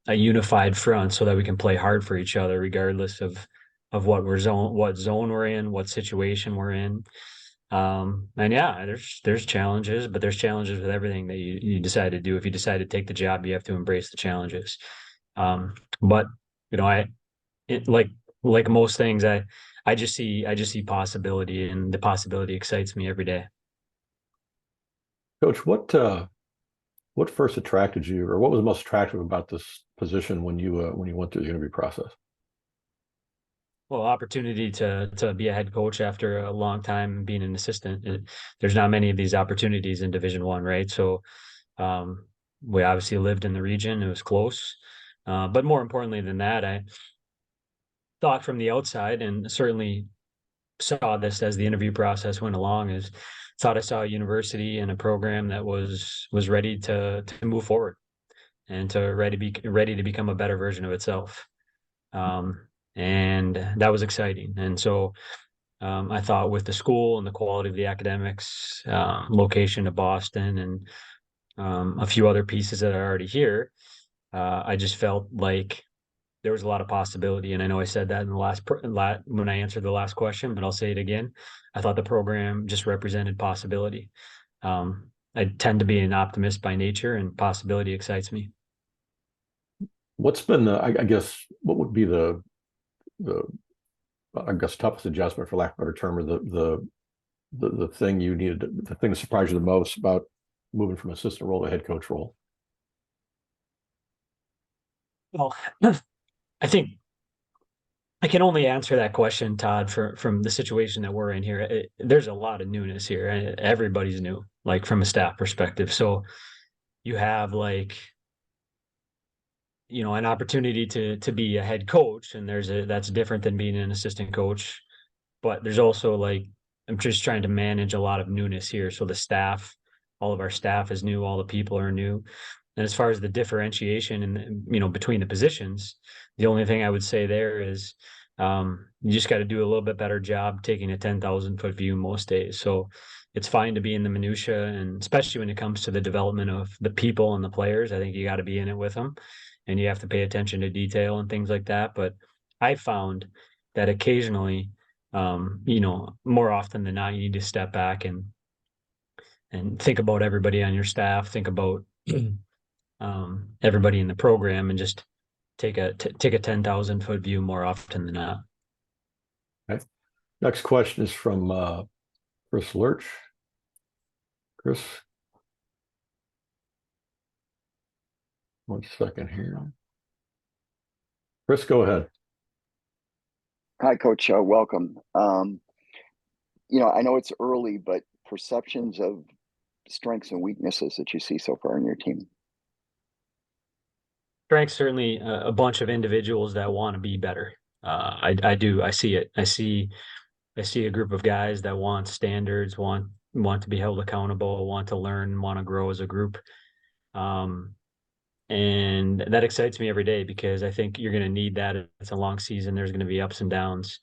J: unified front, so that we can play hard for each other, regardless of what zone we're in, what situation we're in. And yeah, there's challenges, but there's challenges with everything that you decide to do. If you decide to take the job, you have to embrace the challenges. But like most things, I just see possibility, and the possibility excites me every day.
A: Coach, what first attracted you, or what was most attractive about this position when you went through the interview process?
J: Well, opportunity to be a head coach after a long time being an assistant. There's not many of these opportunities in Division I, right? So we obviously lived in the region. It was close. But more importantly than that, I thought from the outside, and certainly saw this as the interview process went along, thought I saw a university and a program that was ready to move forward and ready to become a better version of itself. And that was exciting. And so I thought, with the school and the quality of the academics, location of Boston, and a few other pieces that are already here, I just felt like there was a lot of possibility. And I know I said that in the when I answered the last question, but I'll say it again. I thought the program just represented possibility. I tend to be an optimist by nature, and possibility excites me.
A: What's been I guess what would be the toughest adjustment, for lack of a better term, or the thing the thing that surprised you the most about moving from assistant role to head coach role?
J: Well, I think I can only answer that question, Todd, from the situation that we're in here. There's a lot of newness here. Everybody's new, like from a staff perspective. So you have like, an opportunity to be a head coach, and that's different than being an assistant coach. But there's also like, I'm just trying to manage a lot of newness here. So the staff, all of our staff is new, all the people are new. And as far as the differentiation and between the positions, the only thing I would say there is you just got to do a little bit better job taking a 10,000-foot view most days. So it's fine to be in the minutia, and especially when it comes to the development of the people and the players, I think you got to be in it with them, and you have to pay attention to detail and things like that. But I found that occasionally, more often than not, you need to step back and think about everybody on your staff, think about everybody in the program, and just take a 10,000-foot view more often than not.
A: Okay. Next question is from Chris Lurch. Chris, 1 second here. Chris, go ahead.
F: Hi, Coach. Welcome. I know it's early, but perceptions of strengths and weaknesses that you see so far in your team.
J: Strengths, certainly a bunch of individuals that want to be better. I do. I see it. I see a group of guys that want standards, want to be held accountable, want to learn, want to grow as a group. And that excites me every day, because I think you're going to need that. It's a long season. There's going to be ups and downs.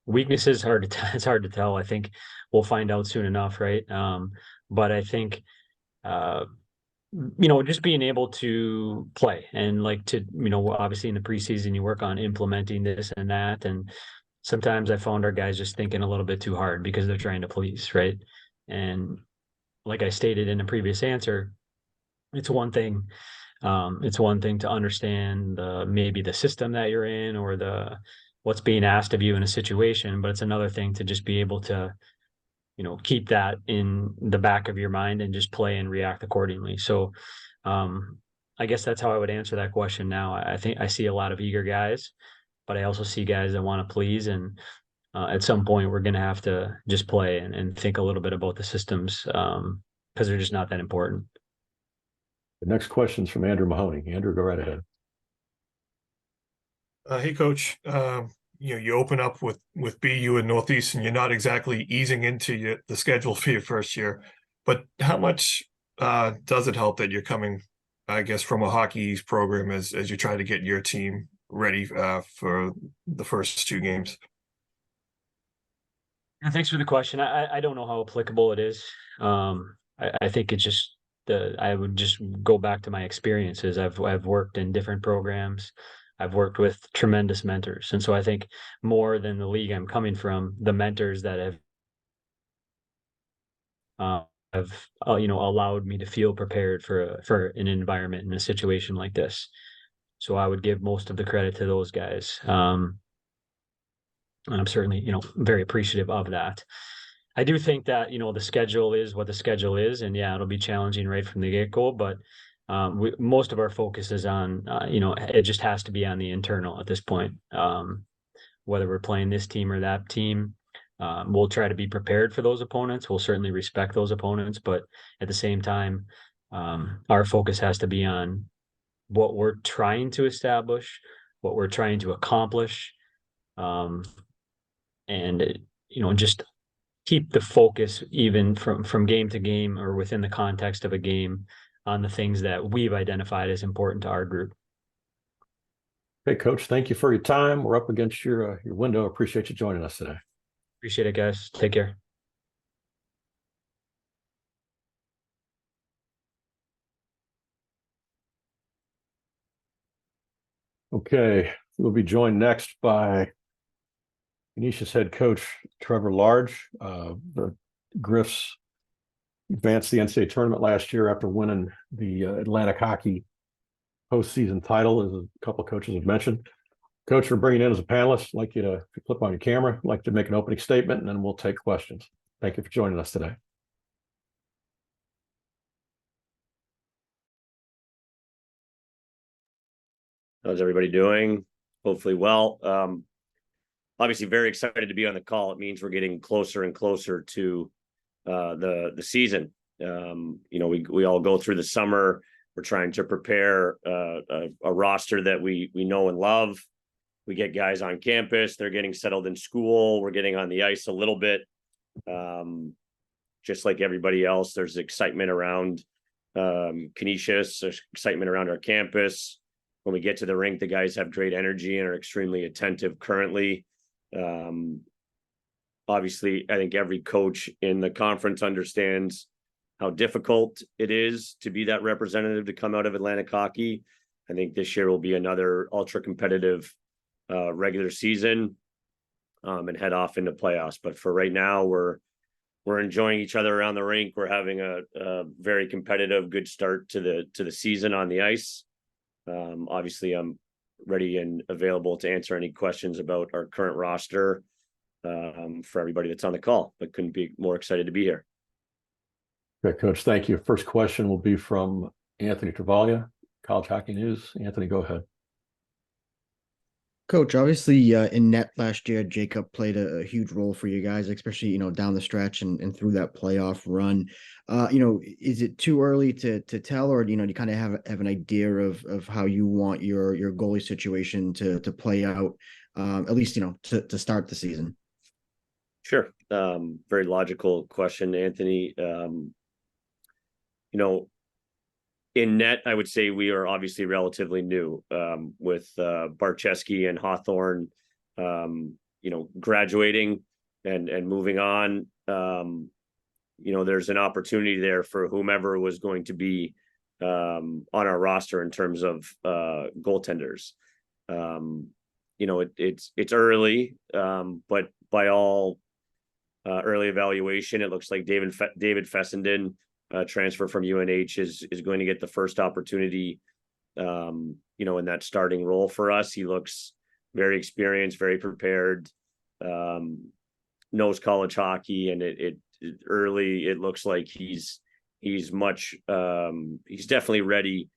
J: Weaknesses, it's hard to tell. I think we'll find out soon enough, right? But I think, just being able to play and like to, obviously in the preseason, you work on implementing this and that. And sometimes I found our guys just thinking a little bit too hard because they're trying to please, right? And like I stated in a previous answer, it's one thing to understand maybe the system that you're in, or what's being asked of you in a situation, but it's another thing to just be able to, keep that in the back of your mind and just play and react accordingly. So I guess that's how I would answer that question now. I think I see a lot of eager guys, but I also see guys that want to please. And at some point, we're going to have to just play and think a little bit about the systems, because they're just not that important.
A: The next question is from Andrew Mahoney. Andrew, go right ahead.
K: Hey, Coach. You open up with BU and Northeast, and you're not exactly easing into the schedule for your first year. But how much does it help that you're coming, I guess, from a Hockey East program as you try to get your team ready for the first 2 games?
J: Thanks for the question. I don't know how applicable it is. I think it's just I would just go back to my experiences. I've worked in different programs. I've worked with tremendous mentors. And so I think more than the league I'm coming from, the mentors that have allowed me to feel prepared for an environment in a situation like this. So I would give most of the credit to those guys. And I'm certainly, very appreciative of that. I do think that, the schedule is what the schedule is, and yeah, it'll be challenging right from the get-go, but most of our focus is on, it just has to be on the internal at this point. Whether we're playing this team or that team, we'll try to be prepared for those opponents. We'll certainly respect those opponents, but at the same time, our focus has to be on what we're trying to establish, what we're trying to accomplish, and just keep the focus even from game to game or within the context of a game on the things that we've identified as important to our group.
A: Hey, Coach, thank you for your time. We're up against your window. Appreciate you joining us today.
J: Appreciate it, guys. Take care.
A: Okay, we'll be joined next by Canisius head coach Trevor Large. The Griffs advanced the NCAA tournament last year after winning the Atlantic Hockey postseason title, as a couple of coaches have mentioned. Coach, we're bringing in as a panelist. I'd like you to flip on your camera. I'd like to make an opening statement, and then we'll take questions. Thank you for joining us today.
L: How's everybody doing? Hopefully well. Obviously very excited to be on the call. It means we're getting closer and closer to the season. We all go through the summer. We're trying to prepare a roster that we know and love. We get guys on campus. They're getting settled in school. We're getting on the ice a little bit. Just like everybody else, there's excitement around Canisius. There's excitement around our campus. When we get to the rink, the guys have great energy and are extremely attentive currently. Obviously, I think every coach in the conference understands how difficult it is to be that representative to come out of Atlantic hockey. I think this year will be another ultra competitive regular season and head off into playoffs. But for right now, we're enjoying each other around the rink. We're having a very competitive, good start to the season on the ice. Obviously, I'm ready and available to answer any questions about our current roster for everybody that's on the call, but couldn't be more excited to be here.
A: Okay, Coach, thank you. First question will be from Anthony Travaglia, College Hockey News. Anthony, go ahead.
E: Coach, obviously in net last year, Jacob played a huge role for you guys, especially, down the stretch and through that playoff run. Is it too early to tell, or, do you kind of have an idea of how you want your goalie situation to play out, at least, to start the season?
L: Sure. Very logical question, Anthony. In net, I would say we are obviously relatively new with Barcheski and Hawthorne, graduating and moving on. There's an opportunity there for whomever was going to be on our roster in terms of goaltenders. It's early, but by all early evaluation, it looks like David Fessenden, transfer from UNH, is going to get the first opportunity, in that starting role for us. He looks very experienced, very prepared, knows college hockey, and it looks like he's definitely ready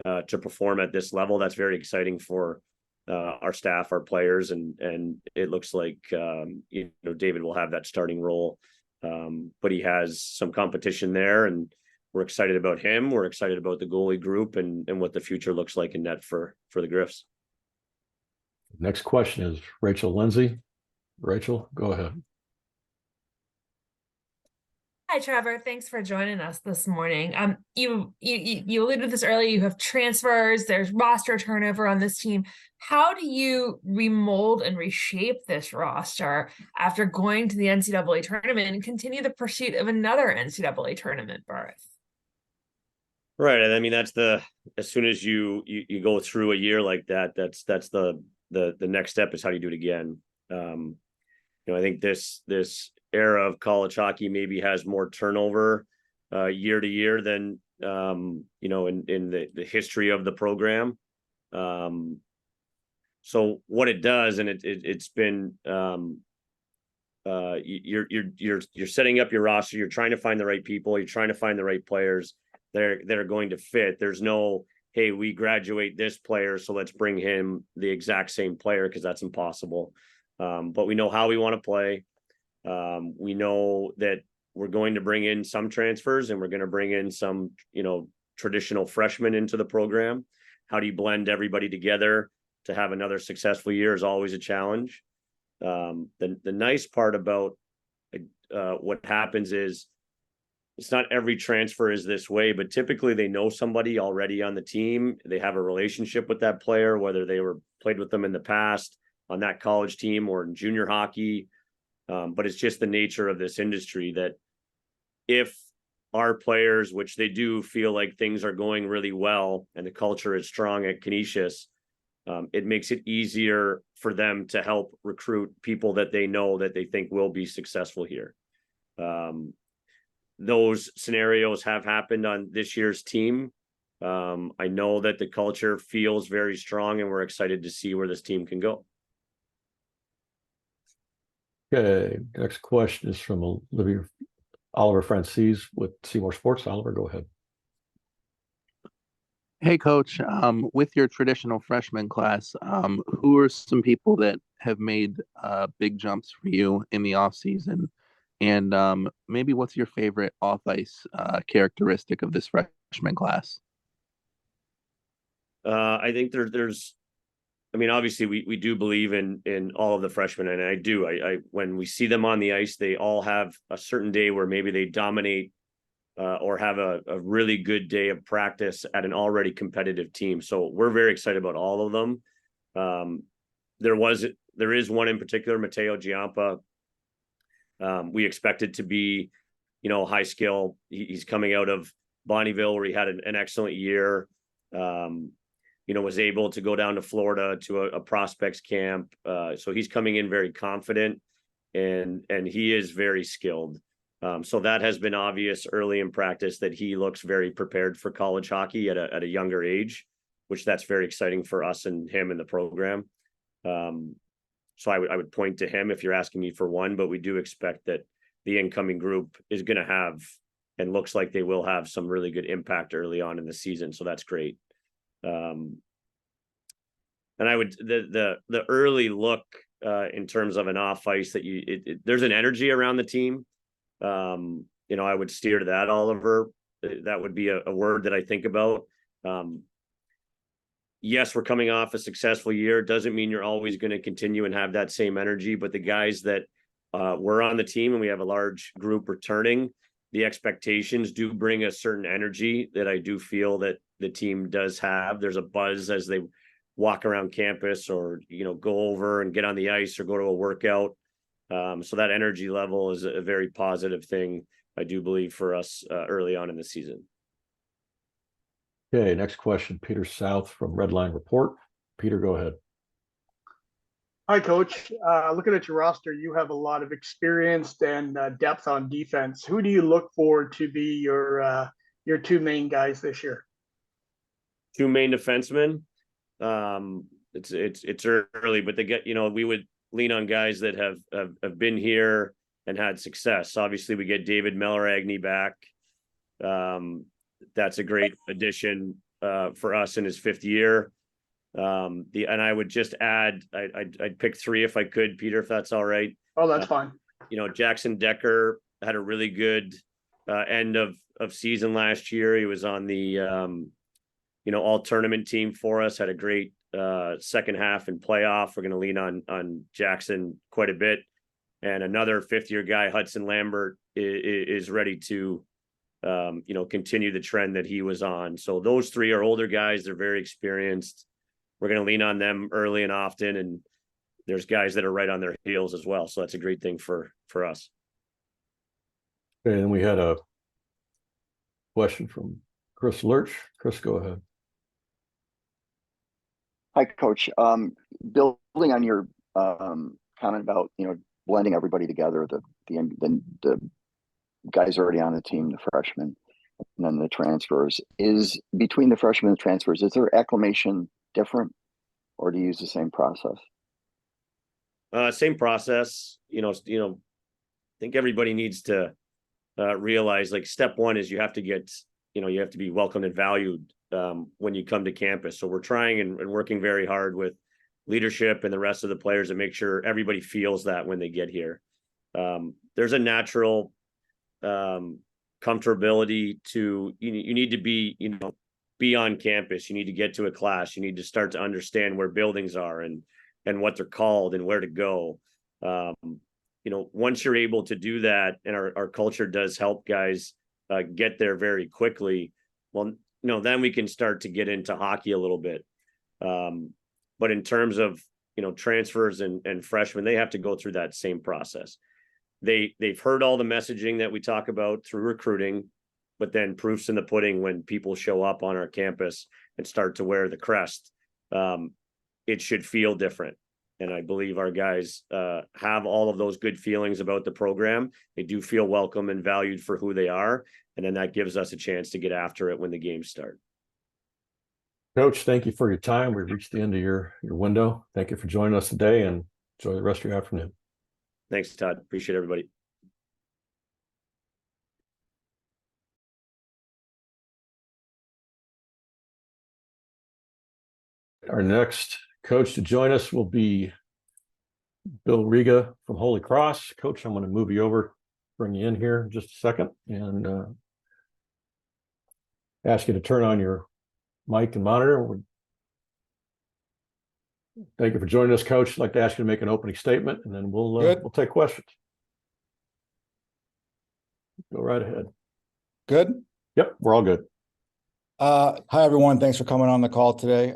L: to perform at this level. That's very exciting for our staff, our players, and it looks like David will have that starting role. But he has some competition there, and we're excited about him. We're excited about the goalie group and what the future looks like in net for the Griffs.
A: Next question is Rachel Lindsay. Rachel, go ahead.
M: Hi, Trevor. Thanks for joining us this morning. You alluded to this earlier. You have transfers. There's roster turnover on this team. How do you remold and reshape this roster after going to the NCAA tournament and continue the pursuit of another NCAA tournament berth?
L: Right. I mean, as soon as you go through a year like that, that's the next step is how do you do it again? I think this era of college hockey maybe has more turnover year to year than in the history of the program. So what it does, and it's been you're setting up your roster. You're trying to find the right people. You're trying to find the right players that are going to fit. There's no, hey, we graduate this player, so let's bring him the exact same player, because that's impossible. But we know how we want to play. We know that we're going to bring in some transfers, and we're going to bring in some, traditional freshmen into the program. How do you blend everybody together to have another successful year is always a challenge. The nice part about what happens is it's not every transfer is this way, but typically they know somebody already on the team. They have a relationship with that player, whether they played with them in the past on that college team or in junior hockey. But it's just the nature of this industry that if our players, which they do, feel like things are going really well and the culture is strong at Canisius, it makes it easier for them to help recruit people that they know that they think will be successful here. Those scenarios have happened on this year's team. I know that the culture feels very strong, and we're excited to see where this team can go.
A: Okay, next question is from Oliver Francis with Seymour Sports. Oliver, go ahead.
G: Hey, Coach. With your traditional freshman class, who are some people that have made big jumps for you in the off season? And maybe what's your favorite off ice characteristic of this freshman class?
L: I think there's I mean, obviously we do believe in all of the freshmen, and I do. I when we see them on the ice, they all have a certain day where maybe they dominate or have a really good day of practice at an already competitive team. So we're very excited about all of them. There is one in particular, Mateo Giampa. We expected to be, high skill. He's coming out of Bonneville where he had an excellent year. Was able to go down to Florida to a prospects camp. So he's coming in very confident and he is very skilled. So that has been obvious early in practice that he looks very prepared for college hockey at a younger age, which that's very exciting for us and him in the program. So I would point to him if you're asking me for one, but we do expect that the incoming group is going to have and looks like they will have some really good impact early on in the season. So that's great. And I would the early look in terms of an off ice that there's an energy around the team. I would steer to that, Oliver. That would be a word that I think about. Yes, we're coming off a successful year. Doesn't mean you're always going to continue and have that same energy, but the guys that were on the team, and we have a large group returning, the expectations do bring a certain energy that I do feel that the team does have. There's a buzz as they walk around campus or, go over and get on the ice or go to a workout. So that energy level is a very positive thing, I do believe, for us early on in the season.
A: Okay, next question, Peter South from Redline Report. Peter, go ahead.
N: Hi, Coach. Looking at your roster, you have a lot of experience and depth on defense. Who do you look for to be your two main guys this year?
L: Two main defensemen. It's early, but they get, we would lean on guys that have been here and had success. Obviously, we get David Mellor-Agnew back. That's a great addition for us in his fifth year. And I would just add, I'd pick three if I could, Peter, if that's all right.
N: Oh, that's fine.
L: Jackson Decker had a really good end of season last year. He was on the all tournament team for us, had a great second half and playoff. We're going to lean on Jackson quite a bit. And another fifth-year guy, Hudson Lambert, is ready to continue the trend that he was on. So those three are older guys. They're very experienced. We're going to lean on them early and often. And there's guys that are right on their heels as well. So that's a great thing for us.
A: Okay, and we had a question from Chris Lurch. Chris, go ahead.
F: Hi, Coach. Building on your comment about blending everybody together, the guys already on the team, the freshmen, and then the transfers. Is between the freshmen and the transfers, is their acclimation different, or do you use the same process?
L: Same process. I think everybody needs to realize, like, step one is you have to get, you have to be welcomed and valued when you come to campus. So we're trying and working very hard with leadership and the rest of the players to make sure everybody feels that when they get here. There's a natural comfortability to, you need to be on campus. You need to get to a class. You need to start to understand where buildings are and what they're called and where to go. Once you're able to do that, and our culture does help guys get there very quickly, well, then we can start to get into hockey a little bit. But in terms of, transfers and freshmen, they have to go through that same process. They've heard all the messaging that we talk about through recruiting, but then proofs in the pudding when people show up on our campus and start to wear the crest. It should feel different. And I believe our guys have all of those good feelings about the program. They do feel welcome and valued for who they are. And then that gives us a chance to get after it when the games start.
A: Coach, thank you for your time. We've reached the end of your window. Thank you for joining us today, and enjoy the rest of your afternoon.
L: Thanks, Todd. Appreciate everybody.
A: Our next coach to join us will be Bill Riga from Holy Cross. Coach, I'm going to move you over, bring you in here in just a second, and ask you to turn on your mic and monitor. Thank you for joining us, Coach. I'd like to ask you to make an opening statement, and then we'll take questions. Go right ahead.
O: Good?
A: Yep, we're all good.
O: Hi, everyone. Thanks for coming on the call today.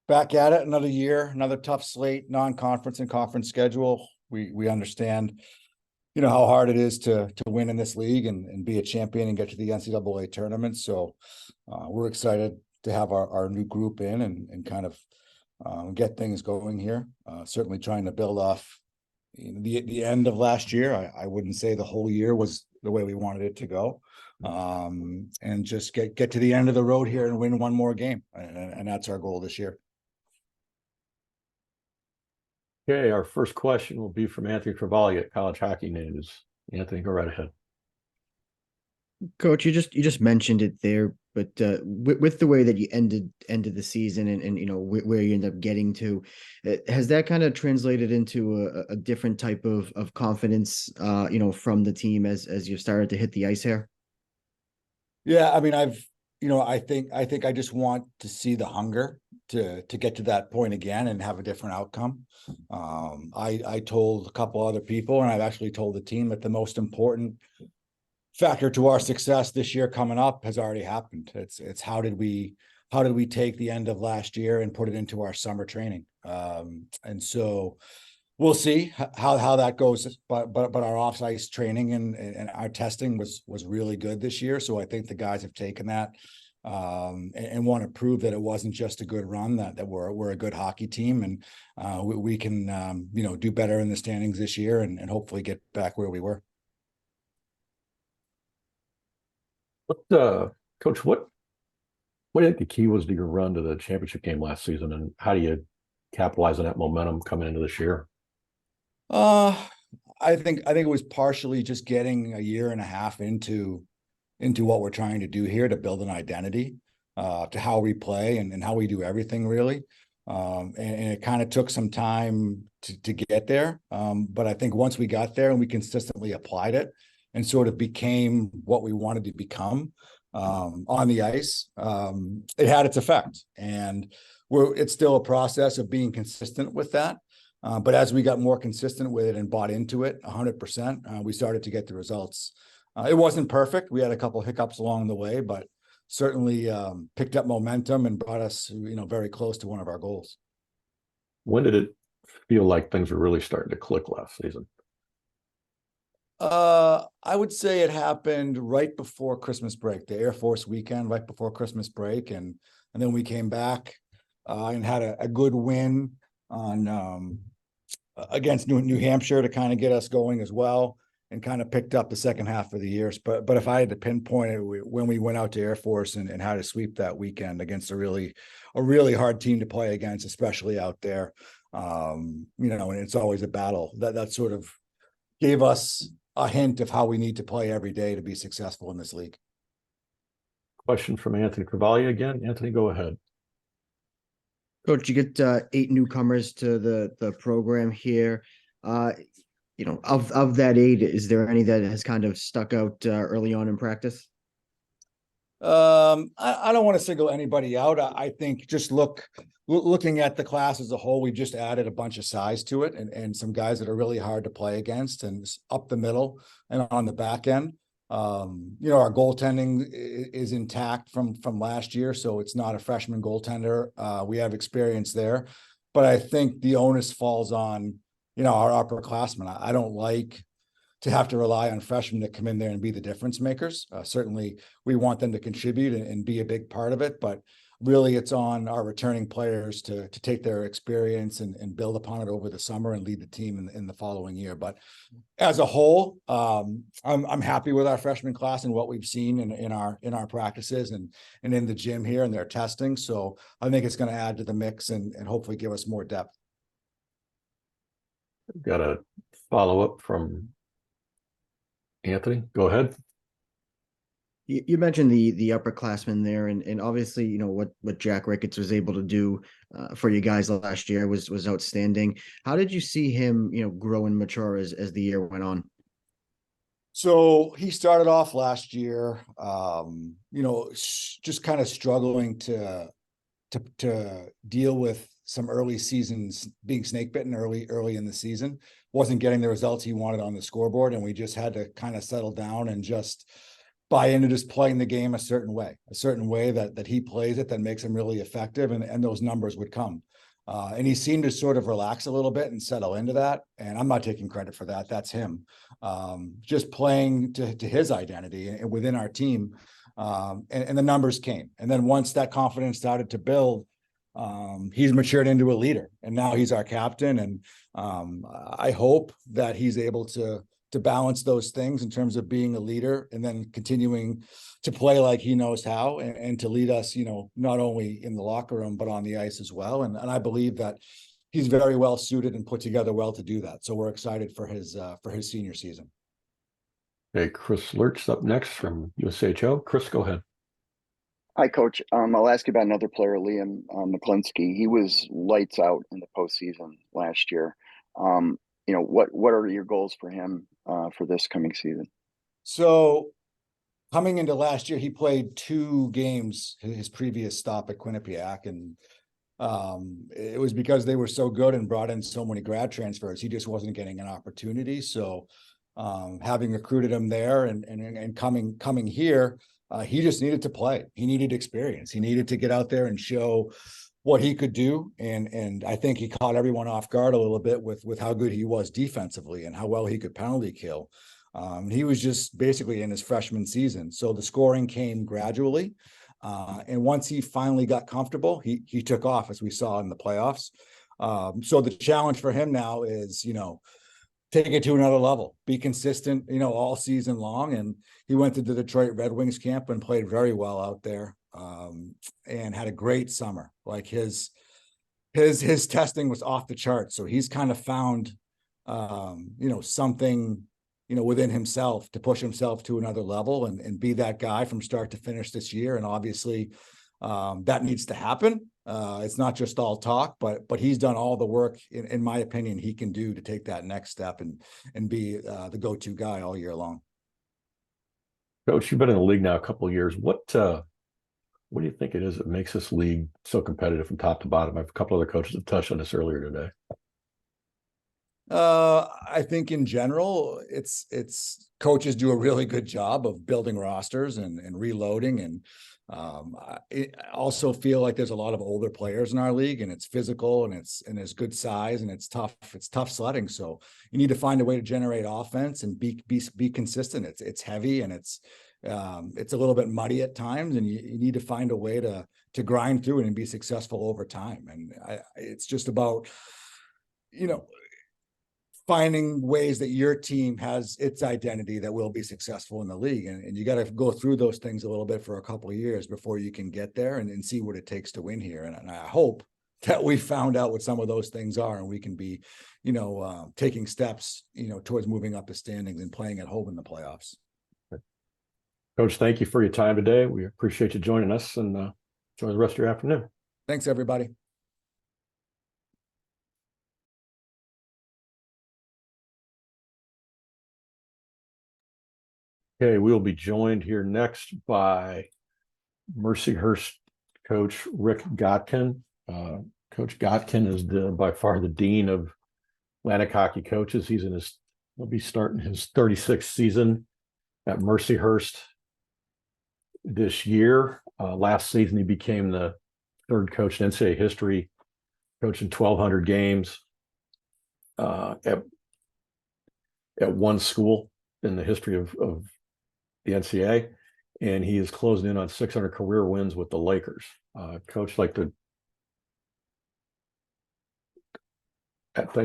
O: Back at it, another year, another tough slate, non-conference and conference schedule. We understand, how hard it is to win in this league and be a champion and get to the NCAA tournament. So we're excited to have our new group in and kind of get things going here. Certainly trying to build off the end of last year. I wouldn't say the whole year was the way we wanted it to go. And just get to the end of the road here and win one more game. And that's our goal this year.
A: Okay, our first question will be from Anthony Travaglia at College Hockey News. Anthony, go right ahead.
E: Coach, you just mentioned it there, but with the way that you ended the season and where you end up getting to, has that kind of translated into a different type of confidence, from the team as you've started to hit the ice here?
O: Yeah, I mean, I think I just want to see the hunger to get to that point again and have a different outcome. I told a couple other people, and I've actually told the team that the most important factor to our success this year coming up has already happened. It's how did we take the end of last year and put it into our summer training? And so we'll see how that goes. But our off-ice training and our testing was really good this year. So I think the guys have taken that and want to prove that it wasn't just a good run, that we're a good hockey team, and we can do better in the standings this year and hopefully get back where we were.
A: Coach, what do you think the key was to your run to the championship game last season, and how do you capitalize on that momentum coming into this year?
O: I think it was partially just getting a year and a half into what we're trying to do here to build an identity to how we play and how we do everything really. And it kind of took some time to get there. But I think once we got there and we consistently applied it and sort of became what we wanted to become on the ice, it had its effect. And it's still a process of being consistent with that. But as we got more consistent with it and bought into it 100%, we started to get the results. It wasn't perfect. We had a couple of hiccups along the way, but certainly picked up momentum and brought us, very close to one of our goals.
A: When did it feel like things were really starting to click last season?
O: I would say it happened right before Christmas break, the Air Force weekend, right before Christmas break. And then we came back and had a good win on against New Hampshire to kind of get us going as well, and kind of picked up the second half of the year. But if I had to pinpoint it, when we went out to Air Force and had to sweep that weekend against a really hard team to play against, especially out there, and it's always a battle. That sort of gave us a hint of how we need to play every day to be successful in this league.
A: Question from Anthony Travaglia again. Anthony, go ahead.
E: Coach, you get 8 newcomers to the program here. Of that 8, is there any that has kind of stuck out early on in practice?
O: I don't want to single anybody out. I think just looking at the class as a whole, we've just added a bunch of size to it and some guys that are really hard to play against and up the middle and on the back end. Our goaltending is intact from last year, so it's not a freshman goaltender. We have experience there, but I think the onus falls on, our upperclassmen. I don't like to have to rely on freshmen to come in there and be the difference makers. Certainly we want them to contribute and be a big part of it, but really it's on our returning players to take their experience and build upon it over the summer and lead the team in the following year. But as a whole, I'm happy with our freshman class and what we've seen in our practices and in the gym here and their testing. So I think it's going to add to the mix and hopefully give us more depth.
A: Got a follow-up from Anthony. Go ahead.
E: You mentioned the upperclassmen there, and obviously, what Jack Ricketts was able to do for you guys last year was outstanding. How did you see him, grow and mature as the year went on?
O: So he started off last year, just kind of struggling to deal with some early seasons being snake bitten early in the season. Wasn't getting the results he wanted on the scoreboard, and we just had to kind of settle down and just buy into just playing the game a certain way that he plays it that makes him really effective, and those numbers would come. And he seemed to sort of relax a little bit and settle into that. And I'm not taking credit for that. That's him. Just playing to his identity and within our team. And the numbers came. And then once that confidence started to build, he's matured into a leader, and now he's our captain. And I hope that he's able to balance those things in terms of being a leader and then continuing to play like he knows how, and to lead us, not only in the locker room, but on the ice as well. And I believe that he's very well suited and put together well to do that. So we're excited for his senior season.
A: Okay, Chris Lurch's up next from USHO. Chris, go ahead.
F: Hi, Coach. I'll ask you about another player, Liam McClinsky. He was lights out in the postseason last year. What are your goals for him for this coming season?
O: So coming into last year, he played 2 games, his previous stop at Quinnipiac, and it was because they were so good and brought in so many grad transfers. He just wasn't getting an opportunity. So having recruited him there and coming here, he just needed to play. He needed experience. He needed to get out there and show what he could do. And I think he caught everyone off guard a little bit with how good he was defensively and how well he could penalty kill. He was just basically in his freshman season. So the scoring came gradually. And once he finally got comfortable, he took off, as we saw in the playoffs. So the challenge for him now is, take it to another level, be consistent, all season long. And he went to the Detroit Red Wings camp and played very well out there, and had a great summer. Like his testing was off the charts. So he's kind of found, something, within himself to push himself to another level and be that guy from start to finish this year. And obviously that needs to happen. It's not just all talk, but he's done all the work, in my opinion, he can do to take that next step and be the go-to guy all year long.
A: Coach, you've been in the league now a couple of years. What do you think it is that makes this league so competitive from top to bottom? I have a couple other coaches that touched on this earlier today.
O: I think in general, it's coaches do a really good job of building rosters and reloading. And I also feel like there's a lot of older players in our league, and it's physical and it's good size, and it's tough sledding. So you need to find a way to generate offense and be consistent. It's heavy, and it's a little bit muddy at times, and you need to find a way to grind through it and be successful over time. And it's just about, finding ways that your team has its identity that will be successful in the league. And you got to go through those things a little bit for a couple of years before you can get there and see what it takes to win here. And I hope that we found out what some of those things are, and we can be, taking steps, towards moving up the standings and playing at home in the playoffs.
A: Coach, thank you for your time today. We appreciate you joining us, and enjoy the rest of your afternoon.
O: Thanks, everybody.
A: Okay, we'll be joined here next by Mercyhurst coach Rick Gotkin. Coach Gotkin is by far the dean of Atlantic hockey coaches. He'll be starting his 36th season at Mercyhurst this year. Last season, he became the 3rd coach in NCAA history, coaching 1,200 games at one school in the history of the NCAA, and he is closing in on 600 career wins with the Lakers. Coach, thank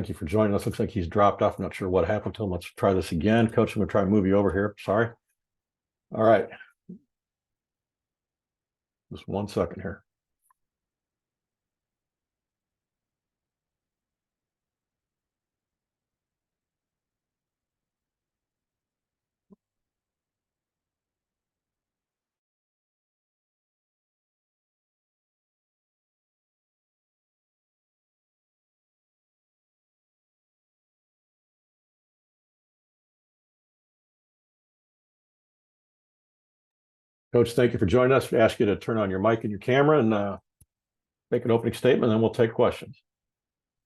A: you for joining us. Looks like he's dropped off. I'm not sure what happened to him. Let's try this again. Coach, I'm going to try and move you over here. Sorry. All right. Just 1 second here. Coach, thank you for joining us. We ask you to turn on your mic and your camera and make an opening statement, and then we'll take questions.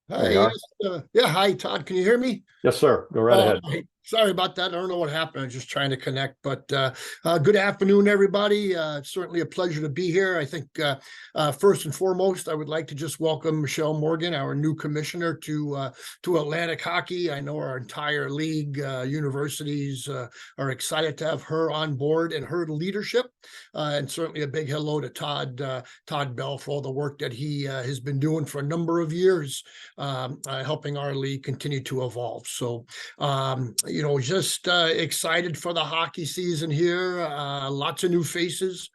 P: Hi,
A: you are.
P: yeah, hi, Todd. Can you hear me?
A: Yes, sir. Go right ahead.
P: Hey, sorry about that. I don't know what happened. I was just trying to connect, but good afternoon, everybody. It's certainly a pleasure to be here. I think first and foremost, I would like to just welcome Michelle Morgan, our new commissioner, to Atlantic Hockey. I know our entire league, universities are excited to have her on board and her leadership. And certainly a big hello to Todd Bell for all the work that he has been doing for a number of years, helping our league continue to evolve. So, just excited for the hockey season here. Lots of new faces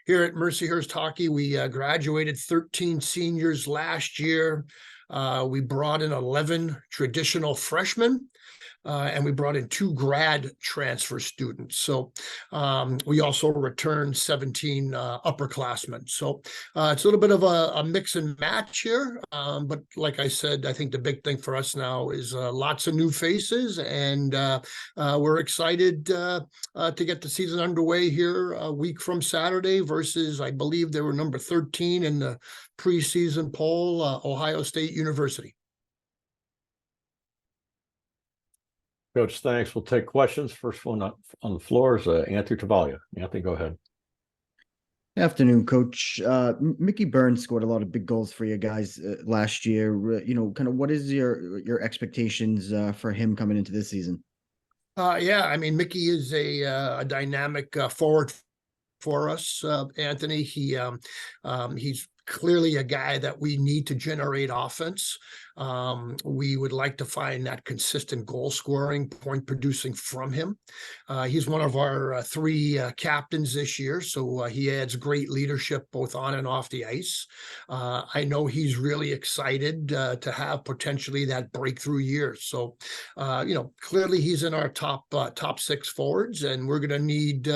P: here at Mercyhurst Hockey. We graduated 13 seniors last year. We brought in 11 traditional freshmen. And we brought in 2 grad transfer students. So we also returned 17 upperclassmen. So it's a little bit of a mix and match here. But like I said, I think the big thing for us now is lots of new faces. And we're excited to get the season underway here a week from Saturday versus, I believe they were number 13 in the preseason poll, Ohio State University.
A: Coach, thanks. We'll take questions. First one on the floor is Anthony Travaglia. Anthony, go ahead.
E: Afternoon, Coach. Mickey Burns scored a lot of big goals for you guys last year. Kind of what is your expectations for him coming into this season?
P: Yeah, I mean, Mickey is a dynamic forward for us, Anthony. He's clearly a guy that we need to generate offense. We would like to find that consistent goal scoring, point producing from him. He's one of our 3 captains this year, so he adds great leadership both on and off the ice. I know he's really excited to have potentially that breakthrough year. So, clearly he's in our top 6 forwards, and we're going to need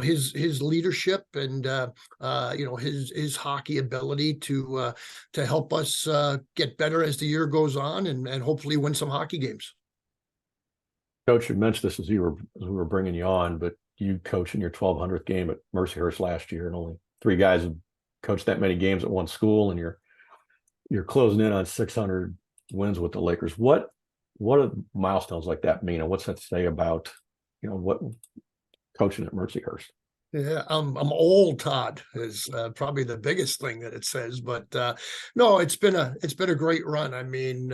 P: his leadership and his hockey ability to help us get better as the year goes on and hopefully win some hockey games.
A: Coach, you mentioned this as we were bringing you on, but you coached in your 1200th game at Mercyhurst last year, and only 3 guys have coached that many games at one school, and you're closing in on 600 wins with the Lakers. What do milestones like that mean, and what's that say about what coaching at Mercyhurst?
P: Yeah, I'm old, Todd, is probably the biggest thing that it says. But no, it's been a great run. I mean,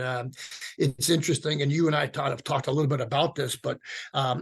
P: it's interesting, and you and I, Todd, have talked a little bit about this, but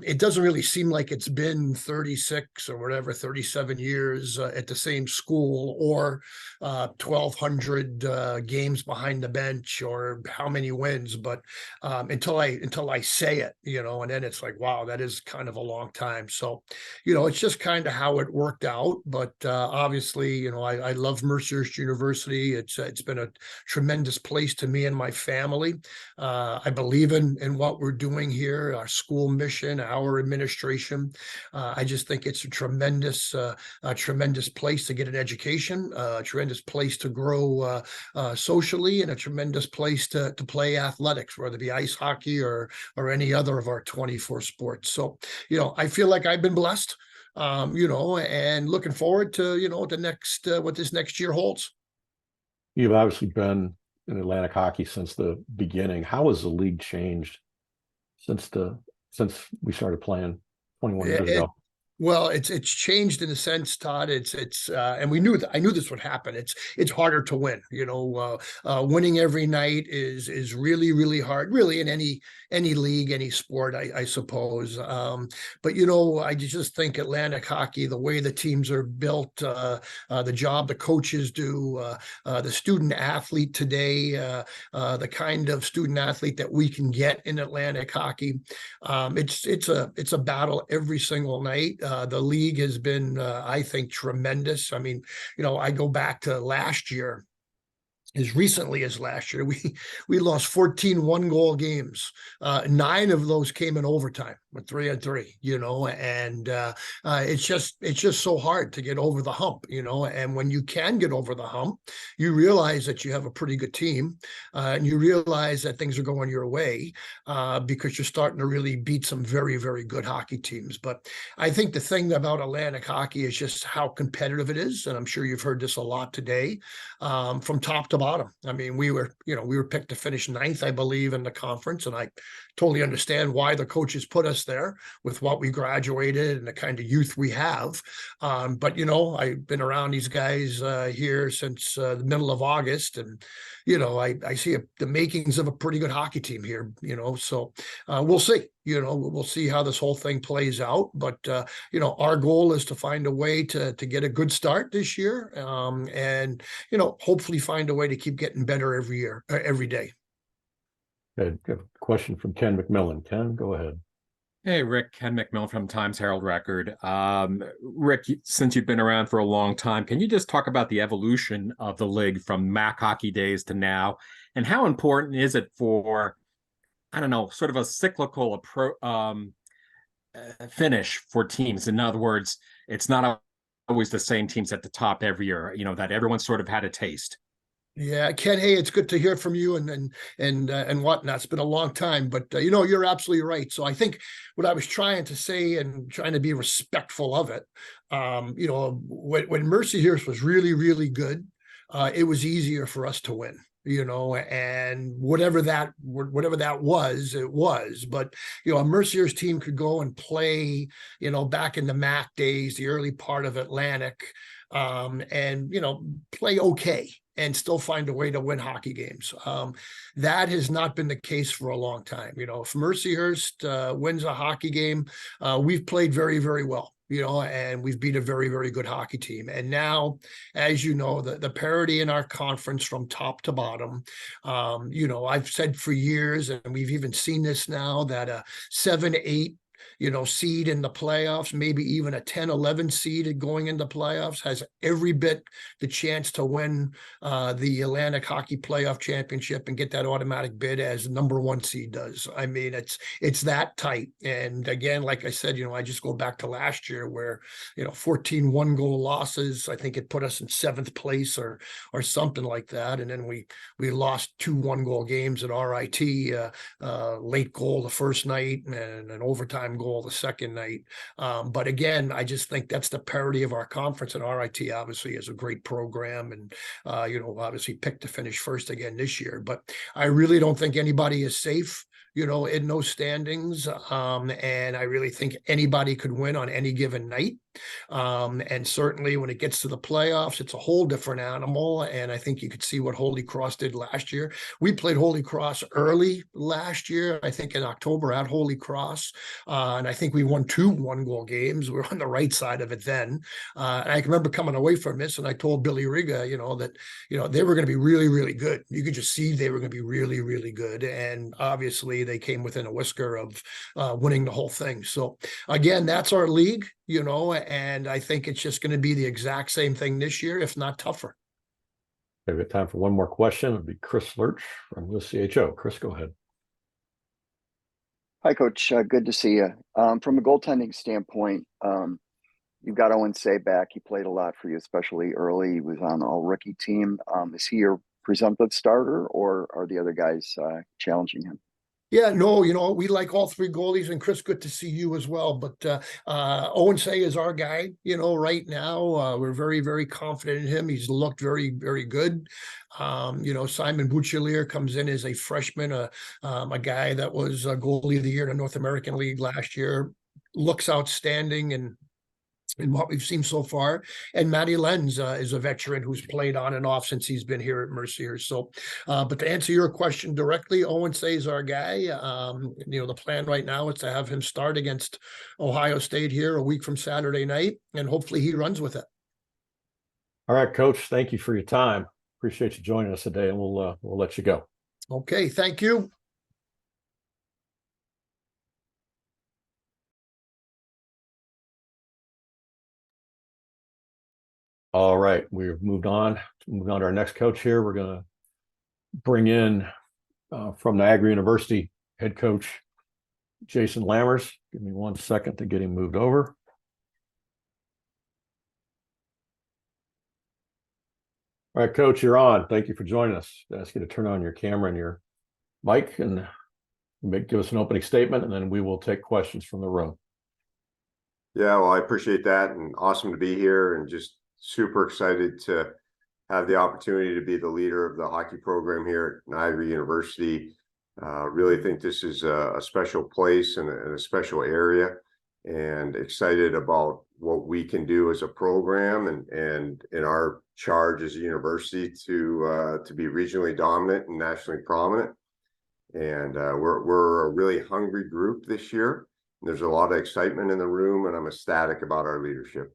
P: it doesn't really seem like it's been 36 or whatever, 37 years at the same school, or 1,200 games behind the bench, or how many wins. But until I say it, and then it's like, wow, that is kind of a long time. So, it's just kind of how it worked out. But obviously, I love Mercyhurst University. It's been a tremendous place to me and my family. I believe in what we're doing here, our school mission, our administration. I just think it's a tremendous place to get an education, a tremendous place to grow socially, and a tremendous place to play athletics, whether it be ice hockey or any other of our 24 sports. So, I feel like I've been blessed. And looking forward to, what this next year holds.
A: You've obviously been in Atlantic hockey since the beginning. How has the league changed since we started playing 21 years ago?
P: Well, it's changed in a sense, Todd. And I knew this would happen. It's harder to win. Winning every night is really, really hard, really, in any league, any sport, I suppose. But I just think Atlantic hockey, the way the teams are built, the job the coaches do, the student athlete today, the kind of student athlete that we can get in Atlantic hockey, it's a battle every single night. The league has been, I think, tremendous. I mean, I go back to last year. as recently as last year. We lost 14 one-goal games. 9 of those came in overtime with 3-on-3, and it's just so hard to get over the hump, and when you can get over the hump, you realize that you have a pretty good team, and you realize that things are going your way, because you're starting to really beat some very, very good hockey teams. But I think the thing about Atlantic hockey is just how competitive it is, and I'm sure you've heard this a lot today, from top to bottom. I mean, we were picked to finish 9th, I believe, in the conference, and I totally understand why the coaches put us there with what we graduated and the kind of youth we have. But I've been around these guys here since the middle of August, and I see the makings of a pretty good hockey team here. So we'll see. We'll see how this whole thing plays out. But our goal is to find a way to get a good start this year, and hopefully find a way to keep getting better every year, every day.
A: Good. Question from Ken McMillan. Ken, go ahead.
C: Hey, Rick, Ken McMillan from Times Herald Record. Rick, since you've been around for a long time, can you just talk about the evolution of the league from MAC hockey days to now? And how important is it for, I don't know, sort of a cyclical finish for teams? In other words, it's not always the same teams at the top every year, that everyone sort of had a taste.
P: Yeah, Ken, hey, it's good to hear from you and whatnot. It's been a long time, but you're absolutely right. So I think what I was trying to say and trying to be respectful of it, when Mercyhurst was really, really good, it was easier for us to win. And whatever that was, it was. But a Mercyhurst team could go and play, back in the MAC days, the early part of Atlantic, and play okay and still find a way to win hockey games. That has not been the case for a long time. If Mercyhurst wins a hockey game, we've played very, very well. And we've beat a very, very good hockey team. And now, as you know, the parity in our conference from top to bottom, I've said for years, and we've even seen this now, that a 7-8 seed in the playoffs, maybe even a 10-11 seed going into playoffs, has every bit the chance to win the Atlantic Hockey Playoff Championship and get that automatic bid as the number 1 seed does. I mean, it's that tight. And again, like I said, I just go back to last year where 14 one-goal losses. I think it put us in 7th place or something like that. And then we lost 2 one-goal games at RIT, late goal the first night and an overtime goal the second night. But again, I just think that's the parity of our conference, and RIT obviously is a great program, and obviously picked to finish first again this year. But I really don't think anybody is safe in those standings. And I really think anybody could win on any given night. And certainly when it gets to the playoffs, it's a whole different animal. And I think you could see what Holy Cross did last year. We played Holy Cross early last year, I think in October at Holy Cross. And I think we won 2 one-goal games. We were on the right side of it then. And I can remember coming away from this, and I told Billy Riga, that, they were going to be really, really good. You could just see they were going to be really, really good. And obviously they came within a whisker of winning the whole thing. So again, that's our league, and I think it's just going to be the exact same thing this year, if not tougher.
A: Okay, we have time for one more question. It'll be Chris Lurch from the CHO. Chris, go ahead.
F: Hi, Coach. Good to see you. From a goaltending standpoint, you've got Owen Say back. He played a lot for you, especially early. He was on the all-rookie team. Is he your presumptive starter, or are the other guys challenging him?
P: Yeah, no, we like all 3 goalies, and Chris, good to see you as well. But Owen Say is our guy, right now. We're very, very confident in him. He's looked very, very good. Simon Bouchelier comes in as a freshman, a guy that was a goalie of the year in the North American League last year, looks outstanding in what we've seen so far. And Matty Lenz is a veteran who's played on and off since he's been here at Mercyhurst. So, but to answer your question directly, Owen Say is our guy. The plan right now is to have him start against Ohio State here a week from Saturday night, and hopefully he runs with it.
A: All right, Coach, thank you for your time. Appreciate you joining us today, and we'll let you go.
P: Okay, thank you.
A: All right, we've moved on to our next coach here. We're going to bring in from Niagara University head coach Jason Lammers. Give me 1 second to get him moved over. All right, Coach, you're on. Thank you for joining us. I ask you to turn on your camera and your mic and give us an opening statement, and then we will take questions from the room.
Q: Yeah, well, I appreciate that, and awesome to be here, and just super excited to have the opportunity to be the leader of the hockey program here at Niagara University. Really think this is a special place and a special area, and excited about what we can do as a program and in our charge as a university to be regionally dominant and nationally prominent. And we're a really hungry group this year. There's a lot of excitement in the room, and I'm ecstatic about our leadership.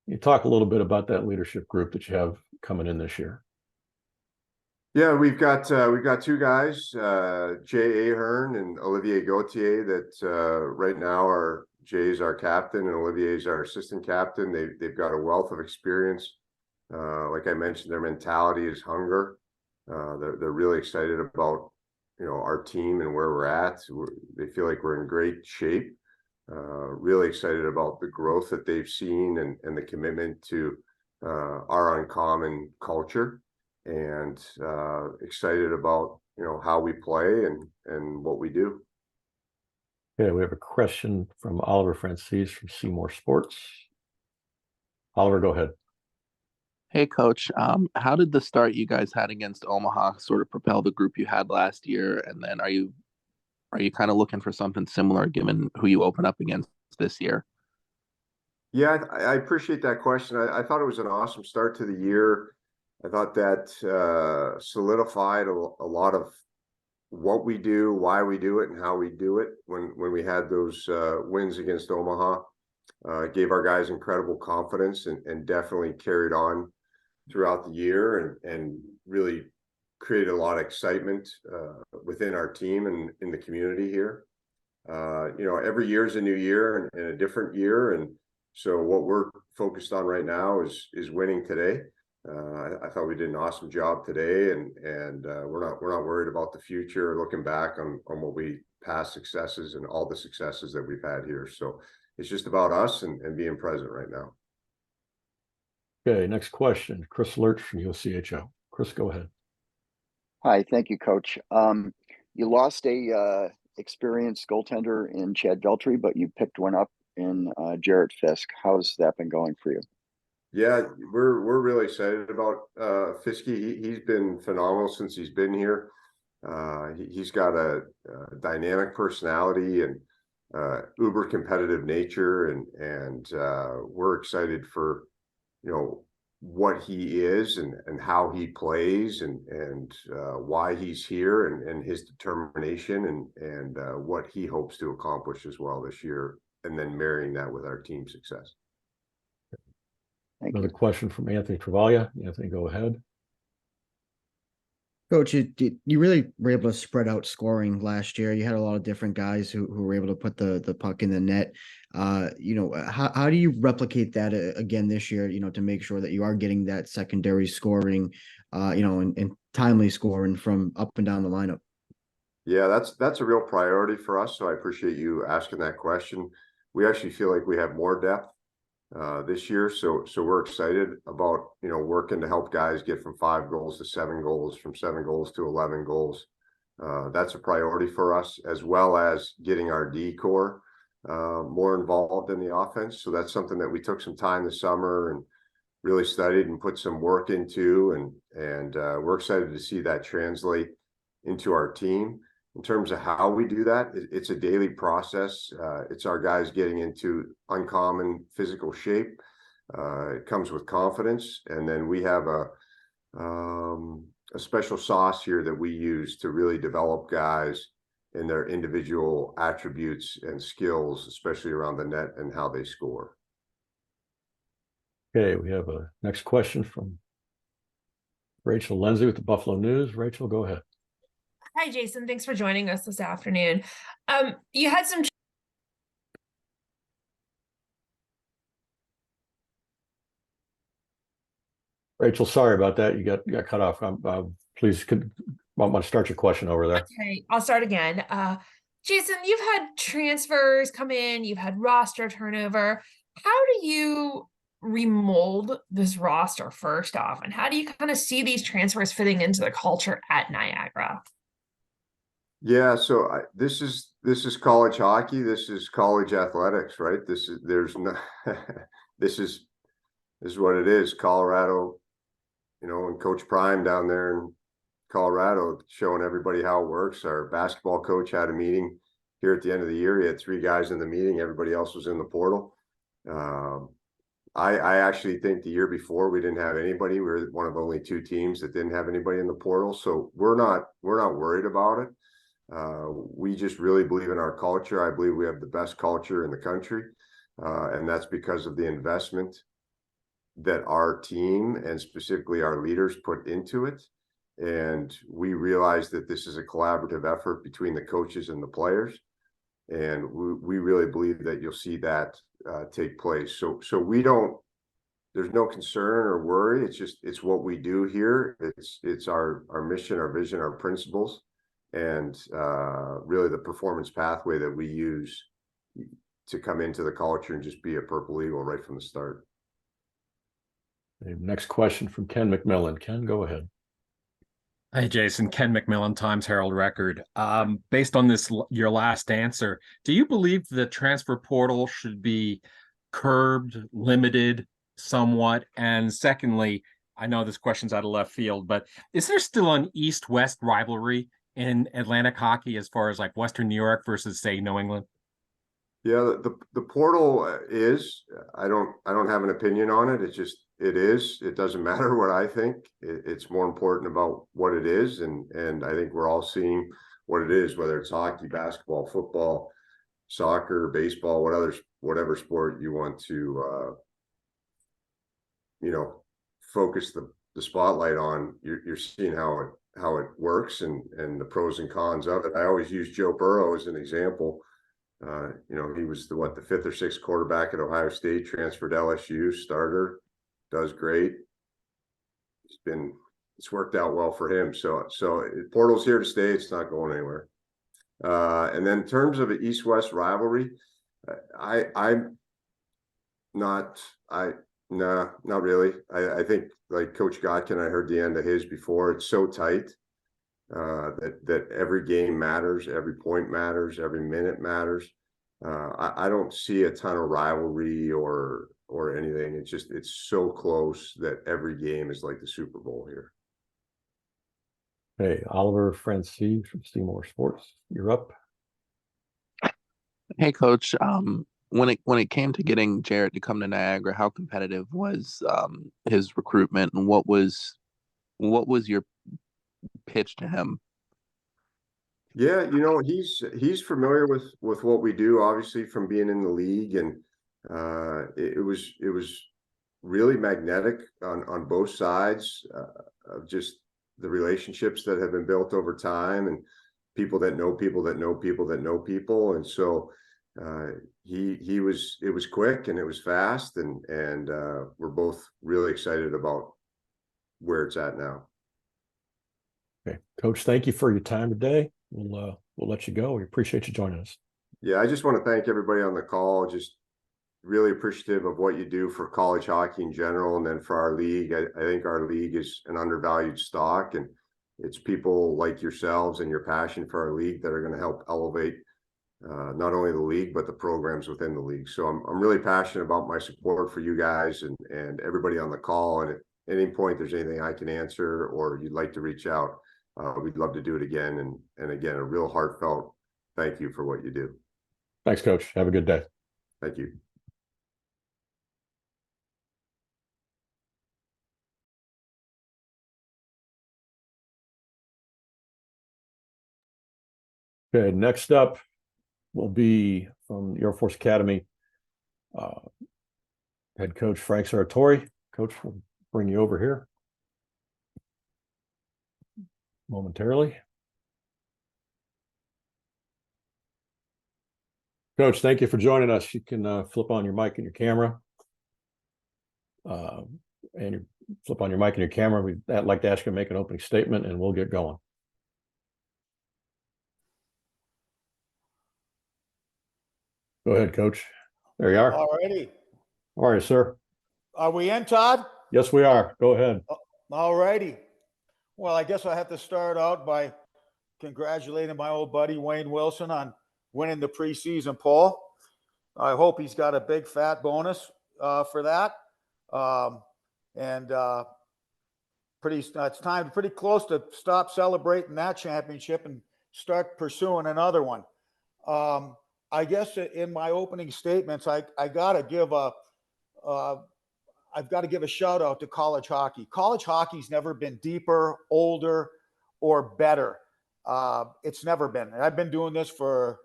A: You talk a little bit about that leadership group that you have coming in this year.
Q: Yeah, we've got 2 guys, Jay Ahern and Olivier Gauthier, that right now are Jay's our captain and Olivier's our assistant captain. They've got a wealth of experience. Like I mentioned, their mentality is hunger. They're really excited about our team and where we're at. They feel like we're in great shape. Really excited about the growth that they've seen and the commitment to our uncommon culture, and excited about how we play and what we do.
A: Okay, we have a question from Oliver Francis from Seymour Sports. Oliver, go ahead.
G: Hey, Coach. How did the start you guys had against Omaha sort of propel the group you had last year? And then are you kind of looking for something similar given who you open up against this year?
Q: Yeah, I appreciate that question. I thought it was an awesome start to the year. I thought that solidified a lot of what we do, why we do it, and how we do it when we had those wins against Omaha. Gave our guys incredible confidence and definitely carried on throughout the year and really created a lot of excitement within our team and in the community here. Every year is a new year and a different year, and so what we're focused on right now is winning today. I thought we did an awesome job today, and we're not worried about the future, looking back on what we past successes and all the successes that we've had here. So it's just about us and being present right now.
A: Okay, next question, Chris Lurch from USCHO. Chris, go ahead.
F: Hi, thank you, Coach. You lost a experienced goaltender in Chad Veltri, but you picked one up in Jarrett Fisk. How's that been going for you?
Q: Yeah, we're really excited about Fisky. He's been phenomenal since he's been here. He's got a dynamic personality and uber competitive nature, and we're excited for what he is and how he plays and why he's here and his determination and what he hopes to accomplish as well this year, and then marrying that with our team success.
A: Another question from Anthony Travaglia. Anthony, go ahead.
E: Coach, you really were able to spread out scoring last year. You had a lot of different guys who were able to put the puck in the net. How do you replicate that again this year, to make sure that you are getting that secondary scoring, and timely scoring from up and down the lineup?
Q: Yeah, that's a real priority for us. So I appreciate you asking that question. We actually feel like we have more depth this year, so we're excited about working to help guys get from 5 goals to 7 goals, from 7 goals to 11 goals. That's a priority for us, as well as getting our D core more involved in the offense. So that's something that we took some time this summer and really studied and put some work into, and we're excited to see that translate into our team. In terms of how we do that, it's a daily process. It's our guys getting into uncommon physical shape. It comes with confidence. And then we have a special sauce here that we use to really develop guys in their individual attributes and skills, especially around the net and how they score.
A: Okay, we have a next question from Rachel Lindsay with the Buffalo News. Rachel, go ahead.
M: Hi, Jason. Thanks for joining us this afternoon. You had some
A: Rachel, sorry about that. You got cut off. Please, want to start your question over there.
M: Okay, I'll start again. Jason, you've had transfers come in, you've had roster turnover. How do you remold this roster first off? And how do you kind of see these transfers fitting into the culture at Niagara?
Q: Yeah, so this is college hockey. This is college athletics, right? There's no this is what it is. Colorado, and Coach Prime down there in Colorado showing everybody how it works. Our basketball coach had a meeting here at the end of the year. He had 3 guys in the meeting. Everybody else was in the portal. I actually think the year before we didn't have anybody. We were one of only 2 teams that didn't have anybody in the portal. So we're not worried about it. We just really believe in our culture. I believe we have the best culture in the country. And that's because of the investment that our team and specifically our leaders put into it. And we realize that this is a collaborative effort between the coaches and the players. And we really believe that you'll see that take place. So there's no concern or worry. It's what we do here. It's our mission, our vision, our principles, and really the performance pathway that we use to come into the culture and just be a Purple Eagle right from the start.
A: Okay, next question from Ken McMillan. Ken, go ahead.
C: Hey, Jason, Ken McMillan, Times Herald Record. Based on your last answer, do you believe the transfer portal should be curbed, limited somewhat? And secondly, I know this question's out of left field, but is there still an East-West rivalry in Atlantic hockey as far as like Western New York versus, say, New England?
Q: Yeah, the portal is. I don't have an opinion on it. It is. It doesn't matter what I think. It's more important about what it is, and I think we're all seeing what it is, whether it's hockey, basketball, football, soccer, baseball, whatever sport you want to focus the spotlight on. You're seeing how it works and the pros and cons of it. I always use Joe Burrow as an example. He was the 5th or 6th quarterback at Ohio State, transferred to LSU, starter, does great. It's worked out well for him. So portal's here to stay. It's not going anywhere. And then in terms of an East-West rivalry, not really. I think like Coach Gotkin, I heard the end of his before. It's so tight that every game matters, every point matters, every minute matters. I don't see a ton of rivalry or anything. It's so close that every game is like the Super Bowl here.
A: Hey, Oliver Francis from Seymour Sports, you're up.
G: Hey, Coach. When it came to getting Jarrett to come to Niagara, how competitive was his recruitment, and what was your pitch to him?
Q: Yeah, he's familiar with what we do, obviously from being in the league, and it was really magnetic on both sides of just the relationships that have been built over time, and people that know people that know people that know people, and so it was quick and it was fast, and we're both really excited about where it's at now.
A: Okay, Coach, thank you for your time today. We'll let you go. We appreciate you joining us.
Q: Yeah, I just want to thank everybody on the call. Just really appreciative of what you do for college hockey in general, and then for our league. I think our league is an undervalued stock, and it's people like yourselves and your passion for our league that are going to help elevate not only the league but the programs within the league. So I'm really passionate about my support for you guys and everybody on the call. And at any point there's anything I can answer or you'd like to reach out, we'd love to do it again. And again, a real heartfelt thank you for what you do.
A: Thanks, Coach. Have a good day.
Q: Thank you.
A: Okay, next up will be from the Air Force Academy, head coach Frank Serratore. Coach, we'll bring you over here momentarily. Coach, thank you for joining us. You can flip on your mic and your camera, and flip on your mic and your camera. We'd like to ask you to make an opening statement and we'll get going. Go ahead, Coach. There you are.
O: All righty.
A: All right, sir.
O: Are we in, Todd?
A: Yes, we are. Go ahead.
O: All righty. Well, I guess I have to start out by congratulating my old buddy Wayne Wilson on winning the preseason poll. I hope he's got a big fat bonus for that. It's time pretty close to stop celebrating that championship and start pursuing another one. I guess in my opening statements, I've got to give a shout out to college hockey. College hockey's never been deeper, older, or better. It's never been. And I've been doing this for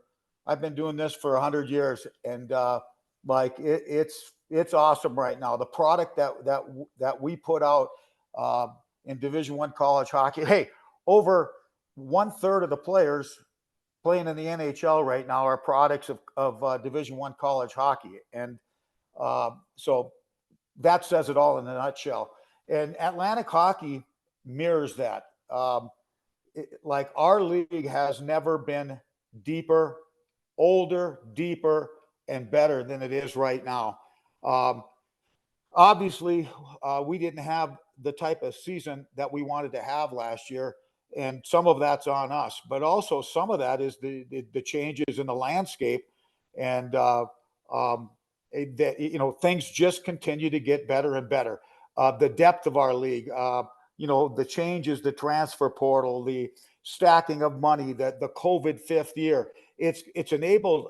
O: 100 years, and it's awesome right now. The product that we put out in Division I college hockey. Hey, over 1/3 of the players playing in the NHL right now are products of Division I college hockey, and so that says it all in a nutshell. And Atlantic hockey mirrors that. Like our league has never been deeper, older, deeper, and better than it is right now. Obviously, we didn't have the type of season that we wanted to have last year, and some of that's on us, but also some of that is the changes in the landscape, and things just continue to get better and better. The depth of our league, the changes, the transfer portal, the stacking of money, the COVID fifth year, it's enabled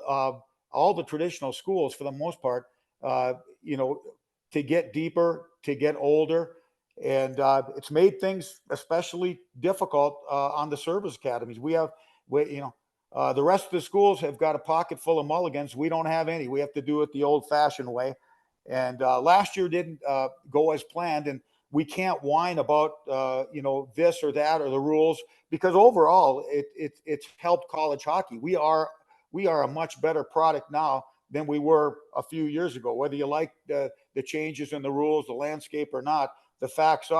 O: all the traditional schools for the most part, to get deeper, to get older. And it's made things especially difficult on the service academies. The rest of the schools have got a pocket full of mulligans. We don't have any. We have to do it the old-fashioned way. And last year didn't go as planned. And we can't whine about this or that or the rules, because overall it's helped college hockey. We are a much better product now than we were a few years ago. Whether you like the changes in the rules, the landscape or not, the facts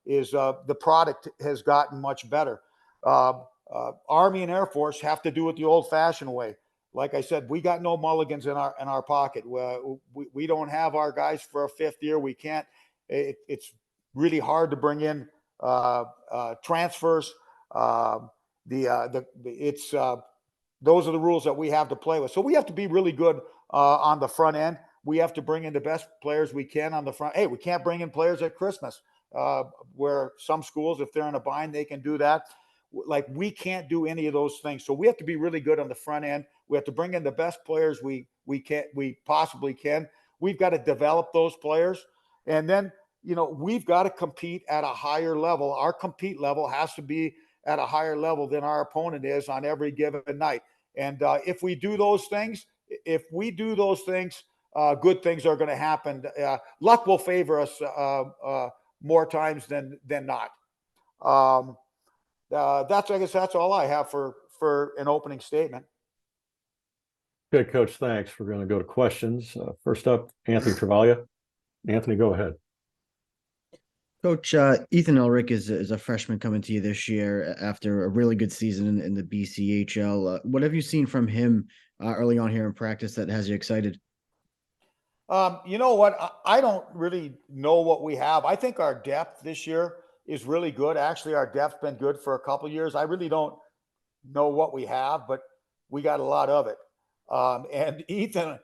O: is the product has gotten much better. Army and Air Force have to do it the old-fashioned way. Like I said, we got no mulligans in our pocket. We don't have our guys for a fifth year. We can't. It's really hard to bring in transfers. Those are the rules that we have to play with. So we have to be really good on the front end. We have to bring in the best players we can on the front. Hey, we can't bring in players at Christmas, where some schools, if they're in a bind, they can do that. Like, we can't do any of those things. So we have to be really good on the front end. We have to bring in the best players we possibly can. We've got to develop those players. And then, we've got to compete at a higher level. Our compete level has to be at a higher level than our opponent is on every given night. And if we do those things, good things are going to happen. Luck will favor us more times than not. I guess that's all I have for an opening statement.
A: Good, Coach. Thanks. We're going to go to questions. First up, Anthony Travaglia. Anthony, go ahead.
E: Coach, Ethan Elric is a freshman coming to you this year after a really good season in the BCHL. What have you seen from him early on here in practice that has you excited?
O: You know what? I don't really know what we have. I think our depth this year is really good. Actually, our depth's been good for a couple of years. I really don't know what we have, but we got a lot of it. And Ethan,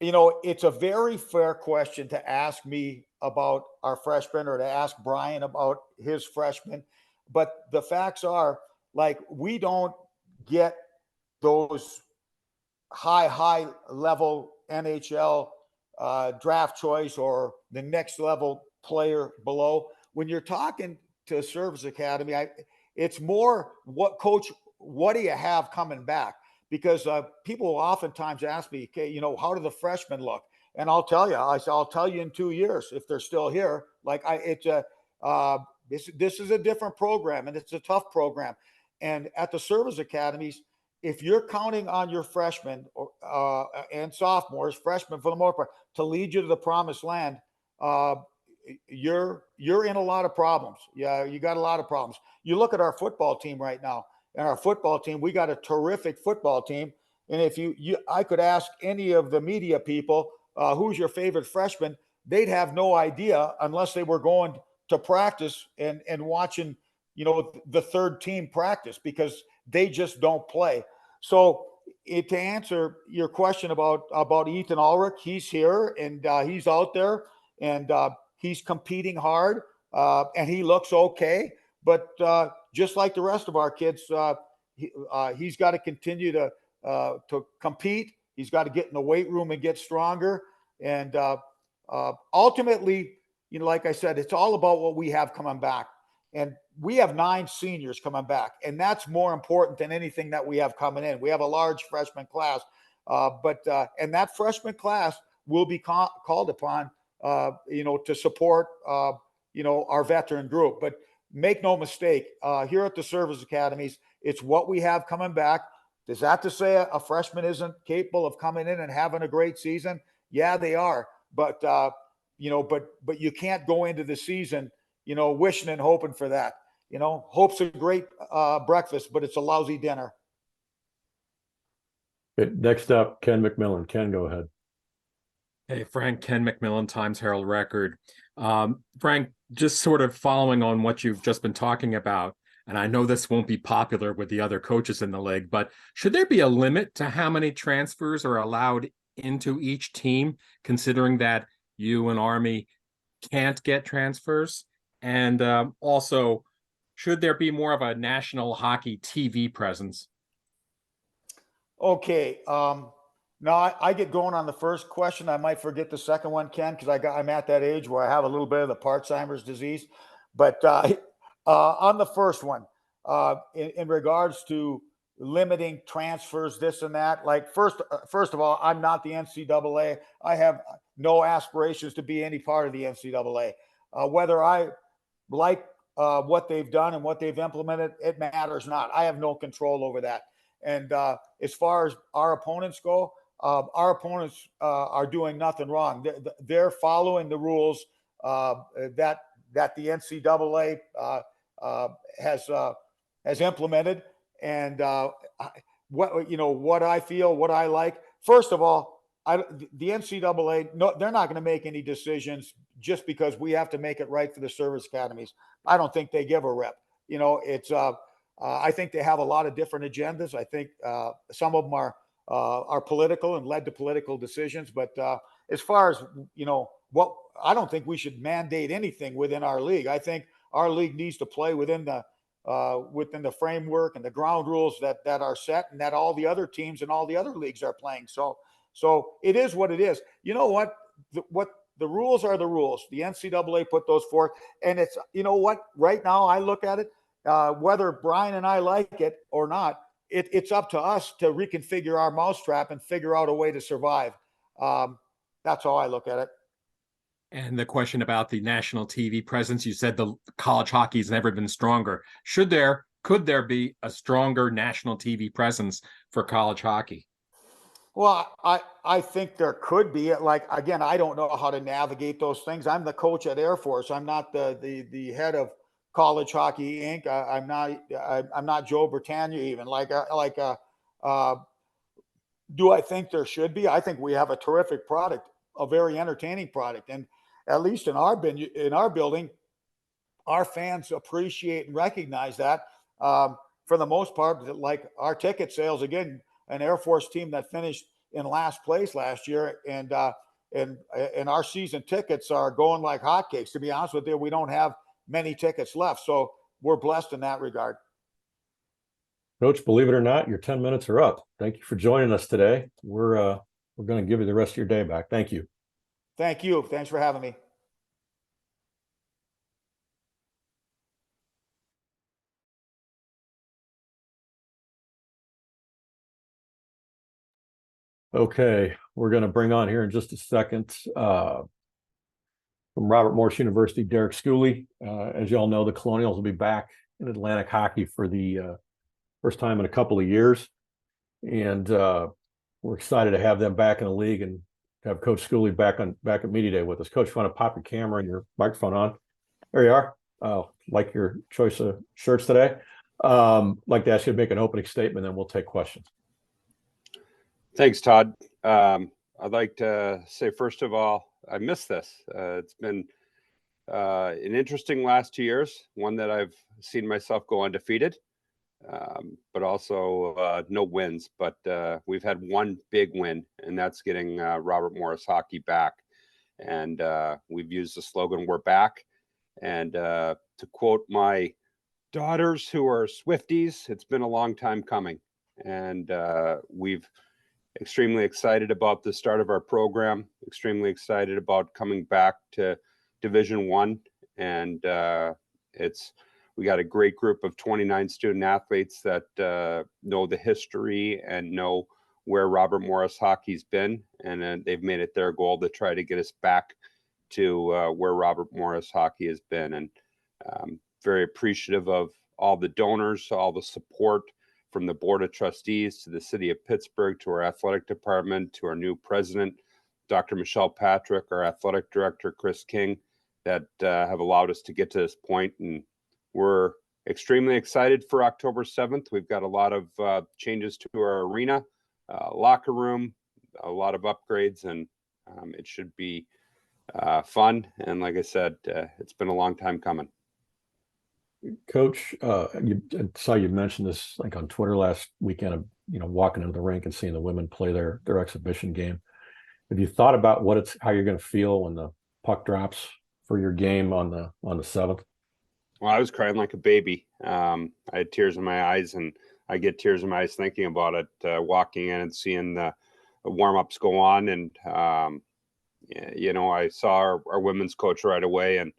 O: it's a very fair question to ask me about our freshmen or to ask Brian about his freshman. But the facts are, like, we don't get those high level NHL draft choice or the next level player below. When you're talking to a service academy, it's more what do you have coming back? Because people will oftentimes ask me, okay, how do the freshmen look? And I'll tell you, I'll tell you in 2 years if they're still here. This is a different program, and it's a tough program. And at the service academies, if you're counting on your freshmen and sophomores, freshmen for the most part, to lead you to the promised land, you're in a lot of problems. Yeah, you got a lot of problems. You look at our football team right now, and our football team, we got a terrific football team. And if I could ask any of the media people, who's your favorite freshman, they'd have no idea unless they were going to practice and watching, the third team practice, because they just don't play. So to answer your question about Ethan Ulrich, he's here and he's out there and he's competing hard and he looks okay. But just like the rest of our kids, he's got to continue to compete. He's got to get in the weight room and get stronger. And ultimately, like I said, it's all about what we have coming back. And we have 9 seniors coming back, and that's more important than anything that we have coming in. We have a large freshman class, and that freshman class will be called upon, to support, our veteran group. But make no mistake, here at the service academies, it's what we have coming back. Is that to say a freshman isn't capable of coming in and having a great season? Yeah, they are. But but you can't go into the season, wishing and hoping for that. Hope's a great breakfast, but it's a lousy dinner.
A: Next up, Ken McMillan. Ken, go ahead.
C: Hey, Frank, Ken McMillan, Times Herald Record. Frank, just sort of following on what you've just been talking about, and I know this won't be popular with the other coaches in the league, but should there be a limit to how many transfers are allowed into each team, considering that you and Army can't get transfers? And also, should there be more of a national hockey TV presence?
O: Okay. Now I get going on the first question. I might forget the second one, Ken, because I'm at that age where I have a little bit of the Parkinson's disease. But on the first one, in regards to limiting transfers, this and that, like first of all, I'm not the NCAA. I have no aspirations to be any part of the NCAA. Whether I like what they've done and what they've implemented, it matters not. I have no control over that. And as far as our opponents go, our opponents are doing nothing wrong. They're following the rules that the NCAA has implemented. And what I feel, what I like. First of all, the NCAA, no, they're not going to make any decisions just because we have to make it right for the service academies. I don't think they give a rip. It's I think they have a lot of different agendas. I think some of them are political and led to political decisions. But as far as I don't think we should mandate anything within our league. I think our league needs to play within the framework and the ground rules that are set, and that all the other teams and all the other leagues are playing. So it is what it is. You know what? The rules are the rules. The NCAA put those forth, and it's right now I look at it. Whether Brian and I like it or not, it's up to us to reconfigure our mousetrap and figure out a way to survive. That's how I look at it.
C: And the question about the national TV presence, you said the college hockey has never been stronger. Could there be a stronger national TV presence for college hockey?
O: Well, I think there could be. Like, again, I don't know how to navigate those things. I'm the coach at Air Force. I'm not the head of College Hockey Inc. I'm not Joe Britannia even. Do I think there should be? I think we have a terrific product, a very entertaining product, and at least in our building, our fans appreciate and recognize that. For the most part, like our ticket sales, again, an Air Force team that finished in last place last year, and our season tickets are going like hotcakes. To be honest with you, we don't have many tickets left, so we're blessed in that regard.
A: Coach, believe it or not, your 10 minutes are up. Thank you for joining us today. We're going to give you the rest of your day back. Thank you.
O: Thank you. Thanks for having me.
A: Okay, we're going to bring on here in just a second from Robert Morris University, Derek Schooley. As you all know, the Colonials will be back in Atlantic hockey for the first time in a couple of years. And we're excited to have them back in the league and have Coach Schooley back at Media Day with us. Coach, you want to pop your camera and your microphone on? There you are. Like your choice of shirts today. Like to ask you to make an opening statement, then we'll take questions.
R: Thanks, Todd. I'd like to say, first of all, I miss this. It's been an interesting last 2 years, one that I've seen myself go undefeated, but also no wins. But we've had one big win, and that's getting Robert Morris hockey back. And we've used the slogan, "We're back." And to quote my daughters, who are Swifties, it's been a long time coming. And we've extremely excited about the start of our program, extremely excited about coming back to Division I. And we got a great group of 29 student athletes that know the history and know where Robert Morris hockey's been. And they've made it their goal to try to get us back to where Robert Morris hockey has been. And very appreciative of all the donors, all the support from the Board of Trustees to the City of Pittsburgh, to our athletic department, to our new president, Dr. Michelle Patrick, our athletic director, Chris King, that have allowed us to get to this point. And we're extremely excited for October 7th. We've got a lot of changes to our arena, locker room, a lot of upgrades, and it should be fun. And like I said, it's been a long time coming.
A: Coach, I saw you mention this like on Twitter last weekend of, walking into the rink and seeing the women play their exhibition game. Have you thought about how you're going to feel when the puck drops for your game on the 7th?
R: Well, I was crying like a baby. I had tears in my eyes, and I get tears in my eyes thinking about it, walking in and seeing the warm-ups go on. And, I saw our women's coach right away, and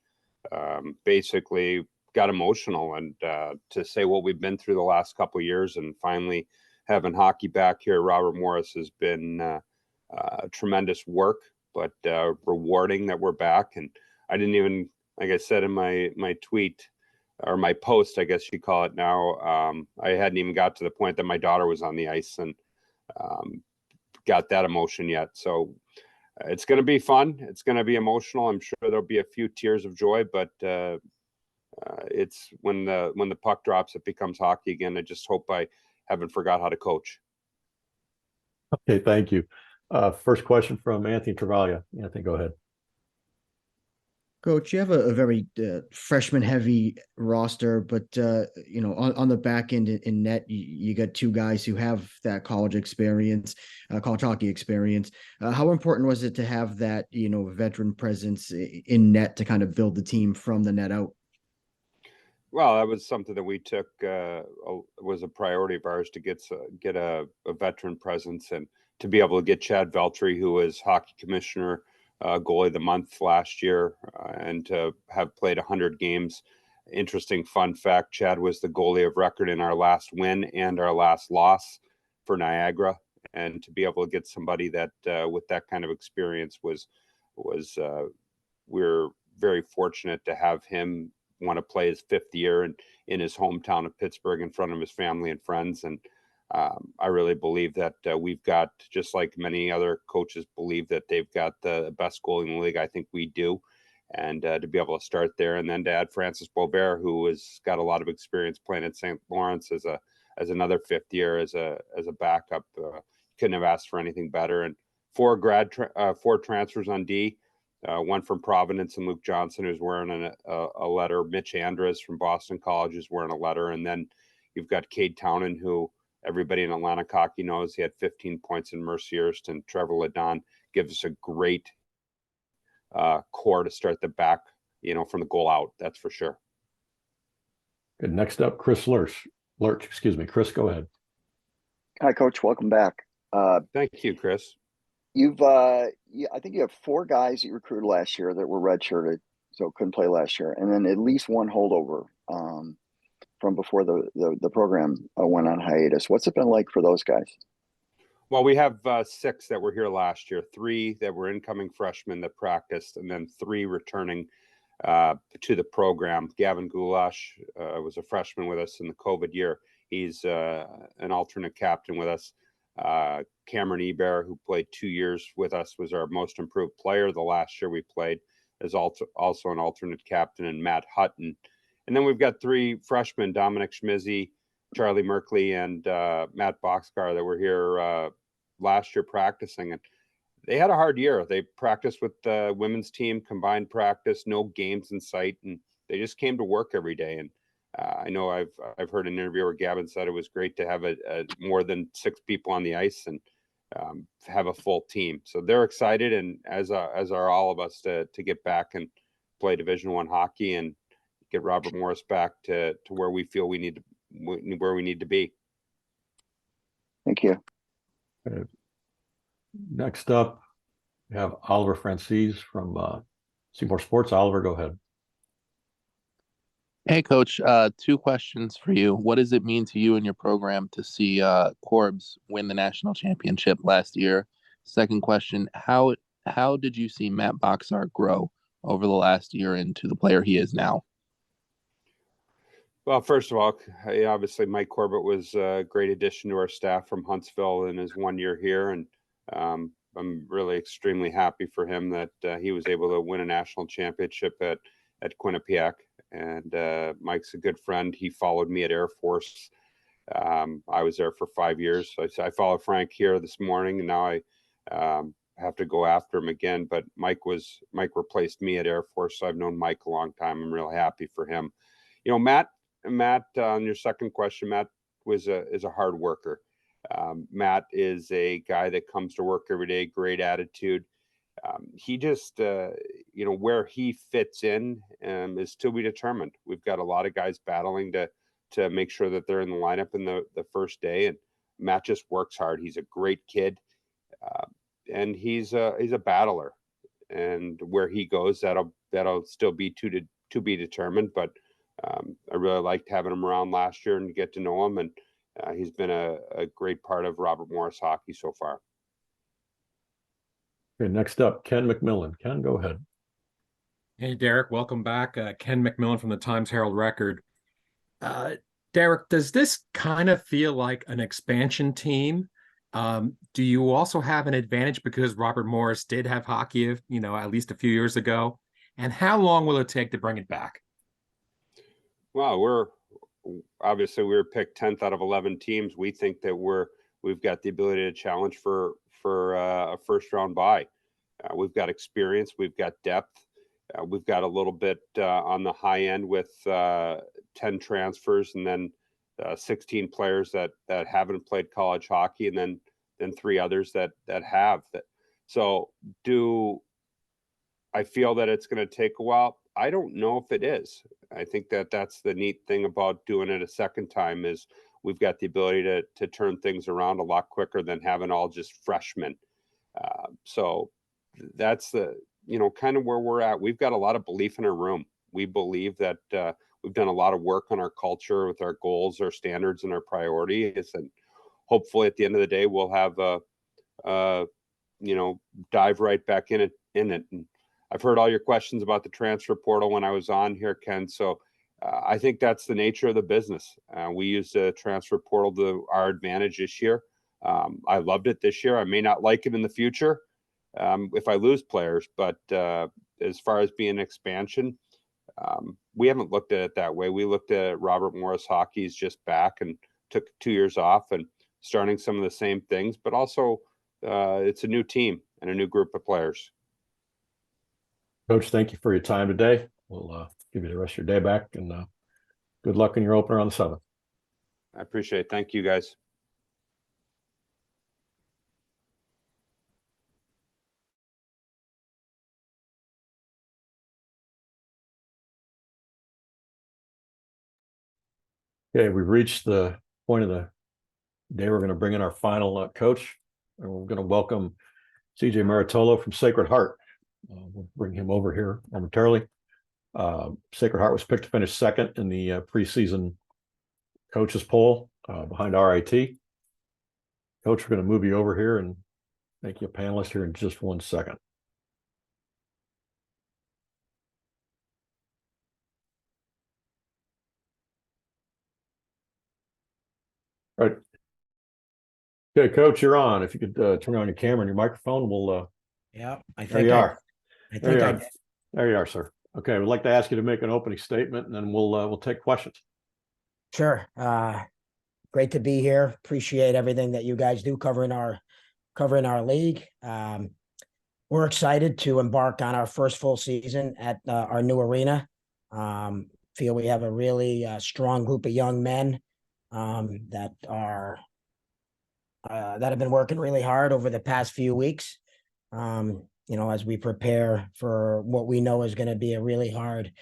R: basically got emotional. And to say what we've been through the last couple of years and finally having hockey back here at Robert Morris has been tremendous work, but rewarding that we're back. And I didn't even, like I said in my tweet, or my post, I guess you call it now, I hadn't even got to the point that my daughter was on the ice and got that emotion yet. So it's going to be fun. It's going to be emotional. I'm sure there'll be a few tears of joy, but it's when the puck drops, it becomes hockey again. I just hope I haven't forgot how to coach.
A: Okay, thank you. First question from Anthony Travaglia. Anthony, go ahead.
E: Coach, you have a very freshman-heavy roster, but on the back end in net, you got two guys who have that college experience, college hockey experience. How important was it to have that veteran presence in net to kind of build the team from the net out?
R: Well, that was something that we took was a priority of ours to get a veteran presence, and to be able to get Chad Veltri, who was hockey commissioner, goalie of the month last year, and to have played 100 games. Interesting fun fact, Chad was the goalie of record in our last win and our last loss for Niagara. And to be able to get somebody that with that kind of experience we're very fortunate to have him want to play his 5th year in his hometown of Pittsburgh in front of his family and friends. And I really believe that we've got, just like many other coaches believe that they've got the best goalie in the league, I think we do. And to be able to start there, and then to add Francis Boisvert, who has got a lot of experience playing at St. Lawrence as another 5th year as a backup, couldn't have asked for anything better. And 4 transfers on D. One from Providence and Luke Johnson, who's wearing a letter. Mitch Andres from Boston College is wearing a letter. And then you've got Cade Townend, who everybody in Atlantic hockey knows. He had 15 points in Mercyhurst, and Trevor Ladon gives us a great core to start the back, from the goal out. That's for sure.
A: Good. Next up, Chris Lurch. Chris, go ahead.
F: Hi, Coach. Welcome back.
R: Thank you, Chris.
F: I think you have 4 guys that you recruited last year that were redshirted, so couldn't play last year, and then at least 1 holdover from before the program went on hiatus. What's it been like for those guys?
R: Well, we have 6 that were here last year, 3 that were incoming freshmen that practiced, and then 3 returning to the program. Gavin Goulash was a freshman with us in the COVID year. He's an alternate captain with us. Cameron Eber, who played 2 years with us, was our most improved player the last year we played, is also an alternate captain, and Matt Hutton. And then we've got 3 freshmen, Dominic Schmizzy, Charlie Merkley, and Matt Boxcar, that were here last year practicing. And they had a hard year. They practiced with the women's team, combined practice, no games in sight, and they just came to work every day. And I know I've heard an interview where Gavin said it was great to have a more than 6 people on the ice and have a full team. So they're excited, and as are all of us to get back and play Division I hockey and get Robert Morris back to where we feel we need to be.
F: Thank you.
A: Okay. Next up, we have Oliver Francis from Seymour Sports. Oliver, go ahead.
G: Hey, Coach. 2 questions for you. What does it mean to you and your program to see Corbs win the national championship last year? Second question: How did you see Matt Boxart grow over the last year into the player he is now?
R: Well, first of all, obviously Mike Corbett was a great addition to our staff from Huntsville in his 1 year here, and I'm really extremely happy for him that he was able to win a national championship at Quinnipiac. And Mike's a good friend. He followed me at Air Force. I was there for 5 years. I followed Frank here this morning, and now I have to go after him again. But Mike replaced me at Air Force, so I've known Mike a long time. I'm real happy for him. You know, Matt, on your second question, Matt is a hard worker. Matt is a guy that comes to work every day, great attitude. He just, where he fits in is to be determined. We've got a lot of guys battling to make sure that they're in the lineup in the first day, and Matt just works hard. He's a great kid, and he's a battler. And where he goes, that'll still be to be determined. But I really liked having him around last year and get to know him, and he's been a great part of Robert Morris hockey so far.
A: Okay, next up, Ken McMillan. Ken, go ahead.
C: Hey, Derek, welcome back. Ken McMillan from the Times-Herald Record. Derek, does this kind of feel like an expansion team? Do you also have an advantage because Robert Morris did have hockey, at least a few years ago? And how long will it take to bring it back?
R: Well, we were picked 10th out of 11 teams. We think that we've got the ability to challenge for a first round bye. We've got experience, we've got depth, we've got a little bit on the high end with 10 transfers, and then 16 players that haven't played college hockey, and then 3 others that have. So do I feel that it's going to take a while? I don't know if it is. I think that's the neat thing about doing it a second time is we've got the ability to turn things around a lot quicker than having all just freshmen. So that's the, kind of where we're at. We've got a lot of belief in our room. We believe that we've done a lot of work on our culture with our goals, our standards, and our priorities. And hopefully at the end of the day, we'll have dive right back in it. And I've heard all your questions about the transfer portal when I was on here, Ken. So I think that's the nature of the business. We used the transfer portal to our advantage this year. I loved it this year. I may not like it in the future if I lose players, but as far as being an expansion, we haven't looked at it that way. We looked at Robert Morris hockey's just back and took 2 years off and starting some of the same things, but also it's a new team and a new group of players.
A: Coach, thank you for your time today. We'll give you the rest of your day back, and good luck in your opener on the 7th.
R: I appreciate it. Thank you, guys.
A: Okay, we've reached the point of the day. We're going to bring in our final coach, and we're going to welcome CJ Maritolo from Sacred Heart. We'll bring him over here momentarily. Sacred Heart was picked to finish 2nd in the preseason coaches poll behind RIT. Coach, we're going to move you over here and make you a panelist here in just 1 second. All right. Okay, Coach, you're on. If you could turn on your camera and your microphone, we'll.
S: Yeah, I
A: There you are.
S: I
A: There you
S: think
A: are. There you are, sir. Okay, we'd like to ask you to make an opening statement, and then we'll take questions.
S: Sure. Great to be here. Appreciate everything that you guys do covering our league. We're excited to embark on our first full season at our new arena. Feel we have a really strong group of young men that have been working really hard over the past few weeks. As we prepare for what we know is going to be a really hard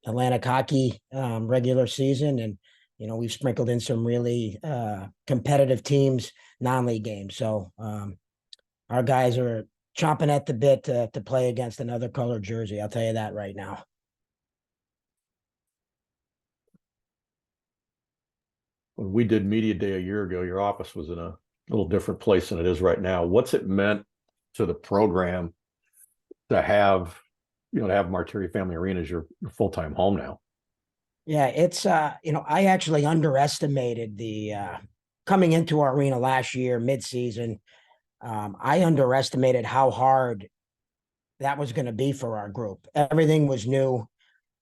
S: Atlantic hockey regular season. And, we've sprinkled in some really competitive teams, non-league games. So our guys are chomping at the bit to play against another colored jersey. I'll tell you that right now.
A: When we did media day a year ago, your office was in a little different place than it is right now. What's it meant to the program to have Martiri Family Arena as your full-time home now?
S: Yeah, it's I actually underestimated the coming into our arena last year, mid-season. I underestimated how hard that was going to be for our group. Everything was new,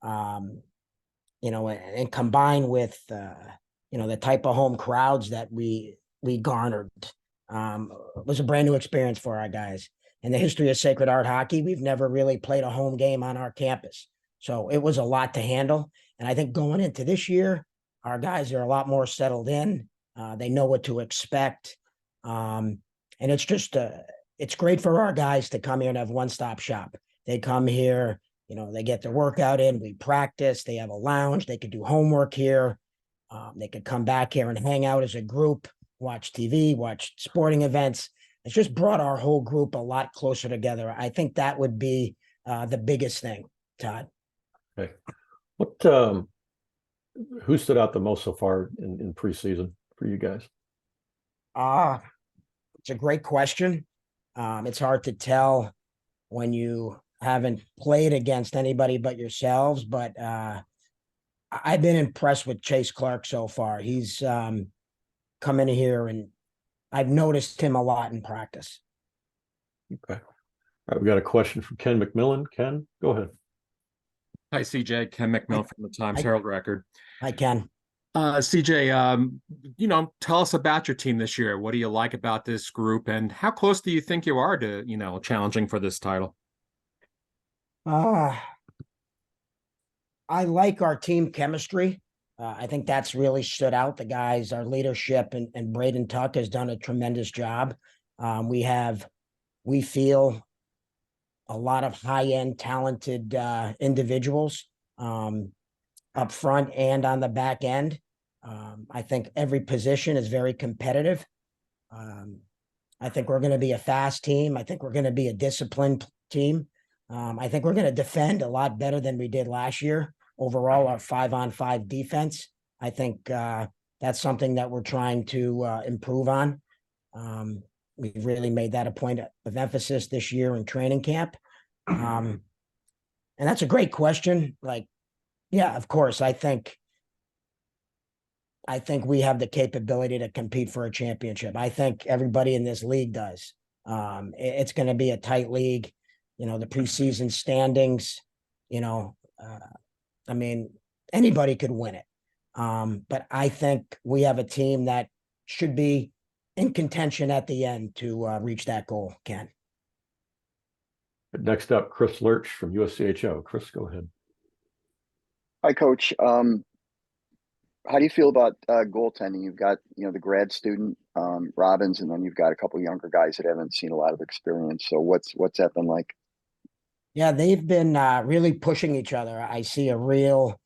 S: and combined with the type of home crowds that we garnered, it was a brand new experience for our guys. In the history of Sacred Heart hockey, we've never really played a home game on our campus, so it was a lot to handle. And I think going into this year, our guys are a lot more settled in. They know what to expect. And it's just, it's great for our guys to come here and have one-stop shop. They come here, they get their workout in, we practice, they have a lounge, they could do homework here. They could come back here and hang out as a group, watch TV, watch sporting events. It's just brought our whole group a lot closer together. I think that would be the biggest thing, Todd.
A: Okay. What who stood out the most so far in preseason for you guys?
S: It's a great question. It's hard to tell when you haven't played against anybody but yourselves, but I've been impressed with Chase Clark so far. He's come in here and I've noticed him a lot in practice.
A: Okay. All right, we got a question from Ken McMillan. Ken, go ahead.
C: Hi, CJ. Ken McMillan from the Times Herald Record.
S: Hi, Ken.
C: CJ, tell us about your team this year. What do you like about this group, and how close do you think you are to, challenging for this title?
S: I like our team chemistry. I think that's really stood out. The guys, our leadership, and Braden Tuck has done a tremendous job. We feel a lot of high-end talented individuals up front and on the back end. I think every position is very competitive. I think we're going to be a fast team. I think we're going to be a disciplined team. I think we're going to defend a lot better than we did last year. Overall, our 5-on-5 defense, I think that's something that we're trying to improve on. We've really made that a point of emphasis this year in training camp. And that's a great question. Yeah, of course, I think we have the capability to compete for a championship. I think everybody in this league does. It's going to be a tight league. The preseason standings, anybody could win it. But I think we have a team that should be in contention at the end to reach that goal, Ken.
A: Next up, Chris Lurch from USCHO. Chris, go ahead.
F: Hi, Coach. How do you feel about goaltending? You've got, the grad student Robbins, and then you've got a couple of younger guys that haven't seen a lot of experience. So what's that been like?
S: Yeah, they've been really pushing each other. I see a real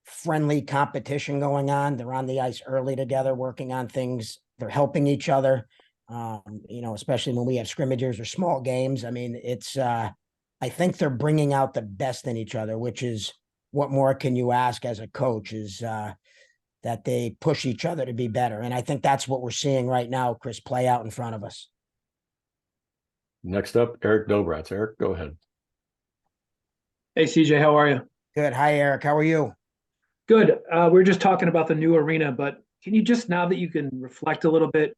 S: friendly competition going on. They're on the ice early together, working on things. They're helping each other, especially when we have scrimmages or small games. I think they're bringing out the best in each other, which is what more can you ask as a coach, is that they push each other to be better. And I think that's what we're seeing right now, Chris, play out in front of us.
A: Next up, Eric Dobratz. Eric, go ahead.
T: Hey, CJ, how are you?
S: Good. Hi, Eric. How are you?
T: Good. We were just talking about the new arena, but can you just, now that you can reflect a little bit,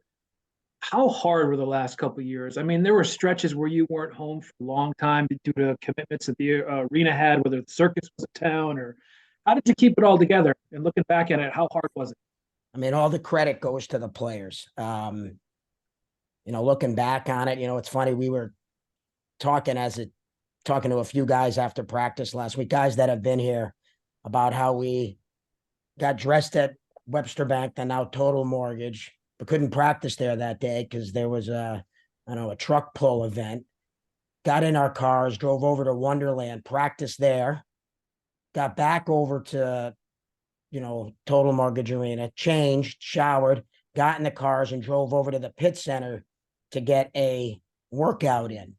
T: how hard were the last couple of years? I mean, there were stretches where you weren't home for a long time due to commitments that the arena had, whether the circus was in town, or how did you keep it all together? And looking back at it, how hard was it?
S: I mean, all the credit goes to the players. Looking back on it, it's funny. We were talking to a few guys after practice last week, guys that have been here, about how we got dressed at Webster Bank, then now Total Mortgage, but couldn't practice there that day because there was a truck pull event. Got in our cars, drove over to Wonderland, practiced there, got back over to, Total Mortgage Arena, changed, showered, got in the cars and drove over to the Pit Center to get a workout in.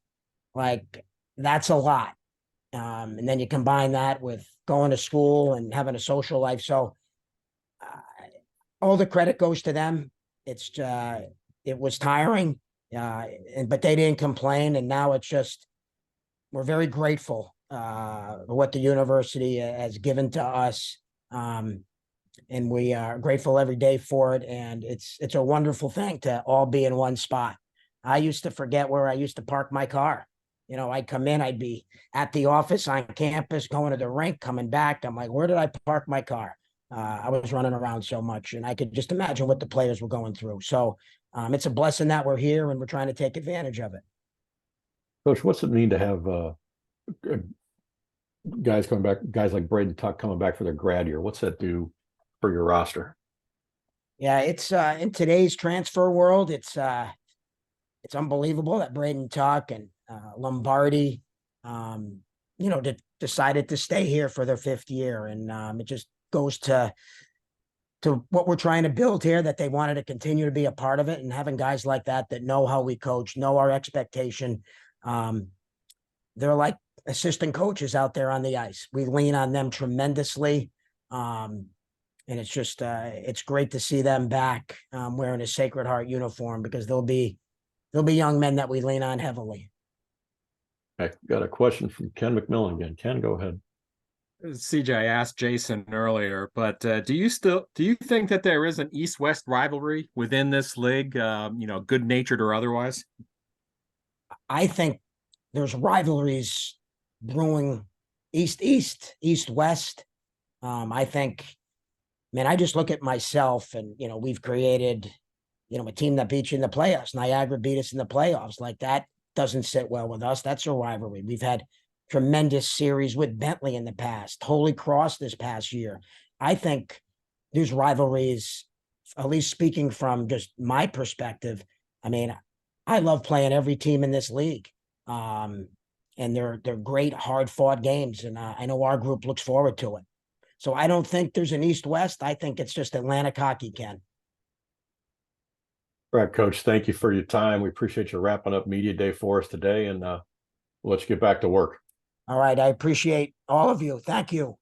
S: Like, that's a lot. And then you combine that with going to school and having a social life. So all the credit goes to them. It was tiring, but they didn't complain. And now it's just, we're very grateful for what the university has given to us. And we are grateful every day for it. And it's a wonderful thing to all be in one spot. I used to forget where I used to park my car. I'd come in, I'd be at the office, on campus, going to the rink, coming back. I'm like, where did I park my car? I was running around so much, and I could just imagine what the players were going through. So it's a blessing that we're here and we're trying to take advantage of it.
A: Coach, what's it mean to have guys coming back, guys like Braden Tuck coming back for their grad year? What's that do for your roster?
S: Yeah, it's in today's transfer world, it's unbelievable that Braden Tuck and Lombardi, decided to stay here for their 5th year. And it just goes to what we're trying to build here, that they wanted to continue to be a part of it, and having guys like that know how we coach, know our expectation. They're like assistant coaches out there on the ice. We lean on them tremendously. And it's just, it's great to see them back wearing a Sacred Heart uniform, because they'll be young men that we lean on heavily.
A: I got a question from Ken McMillan again. Ken, go ahead.
C: CJ, I asked Jason earlier, but do you think that there is an East-West rivalry within this league, good-natured or otherwise?
S: I think there's rivalries brewing East-East, East-West. I think, man, I just look at myself and, we've created, a team that beat you in the playoffs. Niagara beat us in the playoffs. Like, that doesn't sit well with us. That's a rivalry. We've had tremendous series with Bentley in the past, Holy Cross this past year. I think there's rivalries, at least speaking from just my perspective. I mean, I love playing every team in this league. And they're great, hard-fought games. And I know our group looks forward to it. So I don't think there's an East-West. I think it's just Atlantic hockey, Ken.
A: All right, Coach, thank you for your time. We appreciate you wrapping up Media Day for us today, and we'll let you get back to work.
S: All right, I appreciate all of you. Thank you.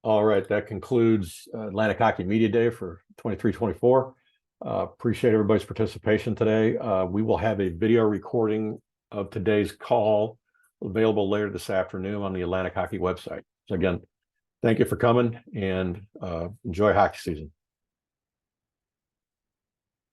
A: All right, that concludes Atlantic Hockey Media Day for 23-24. Appreciate everybody's participation today. We will have a video recording of today's call available later this afternoon on the Atlantic Hockey website. So again, thank you for coming, and enjoy hockey season.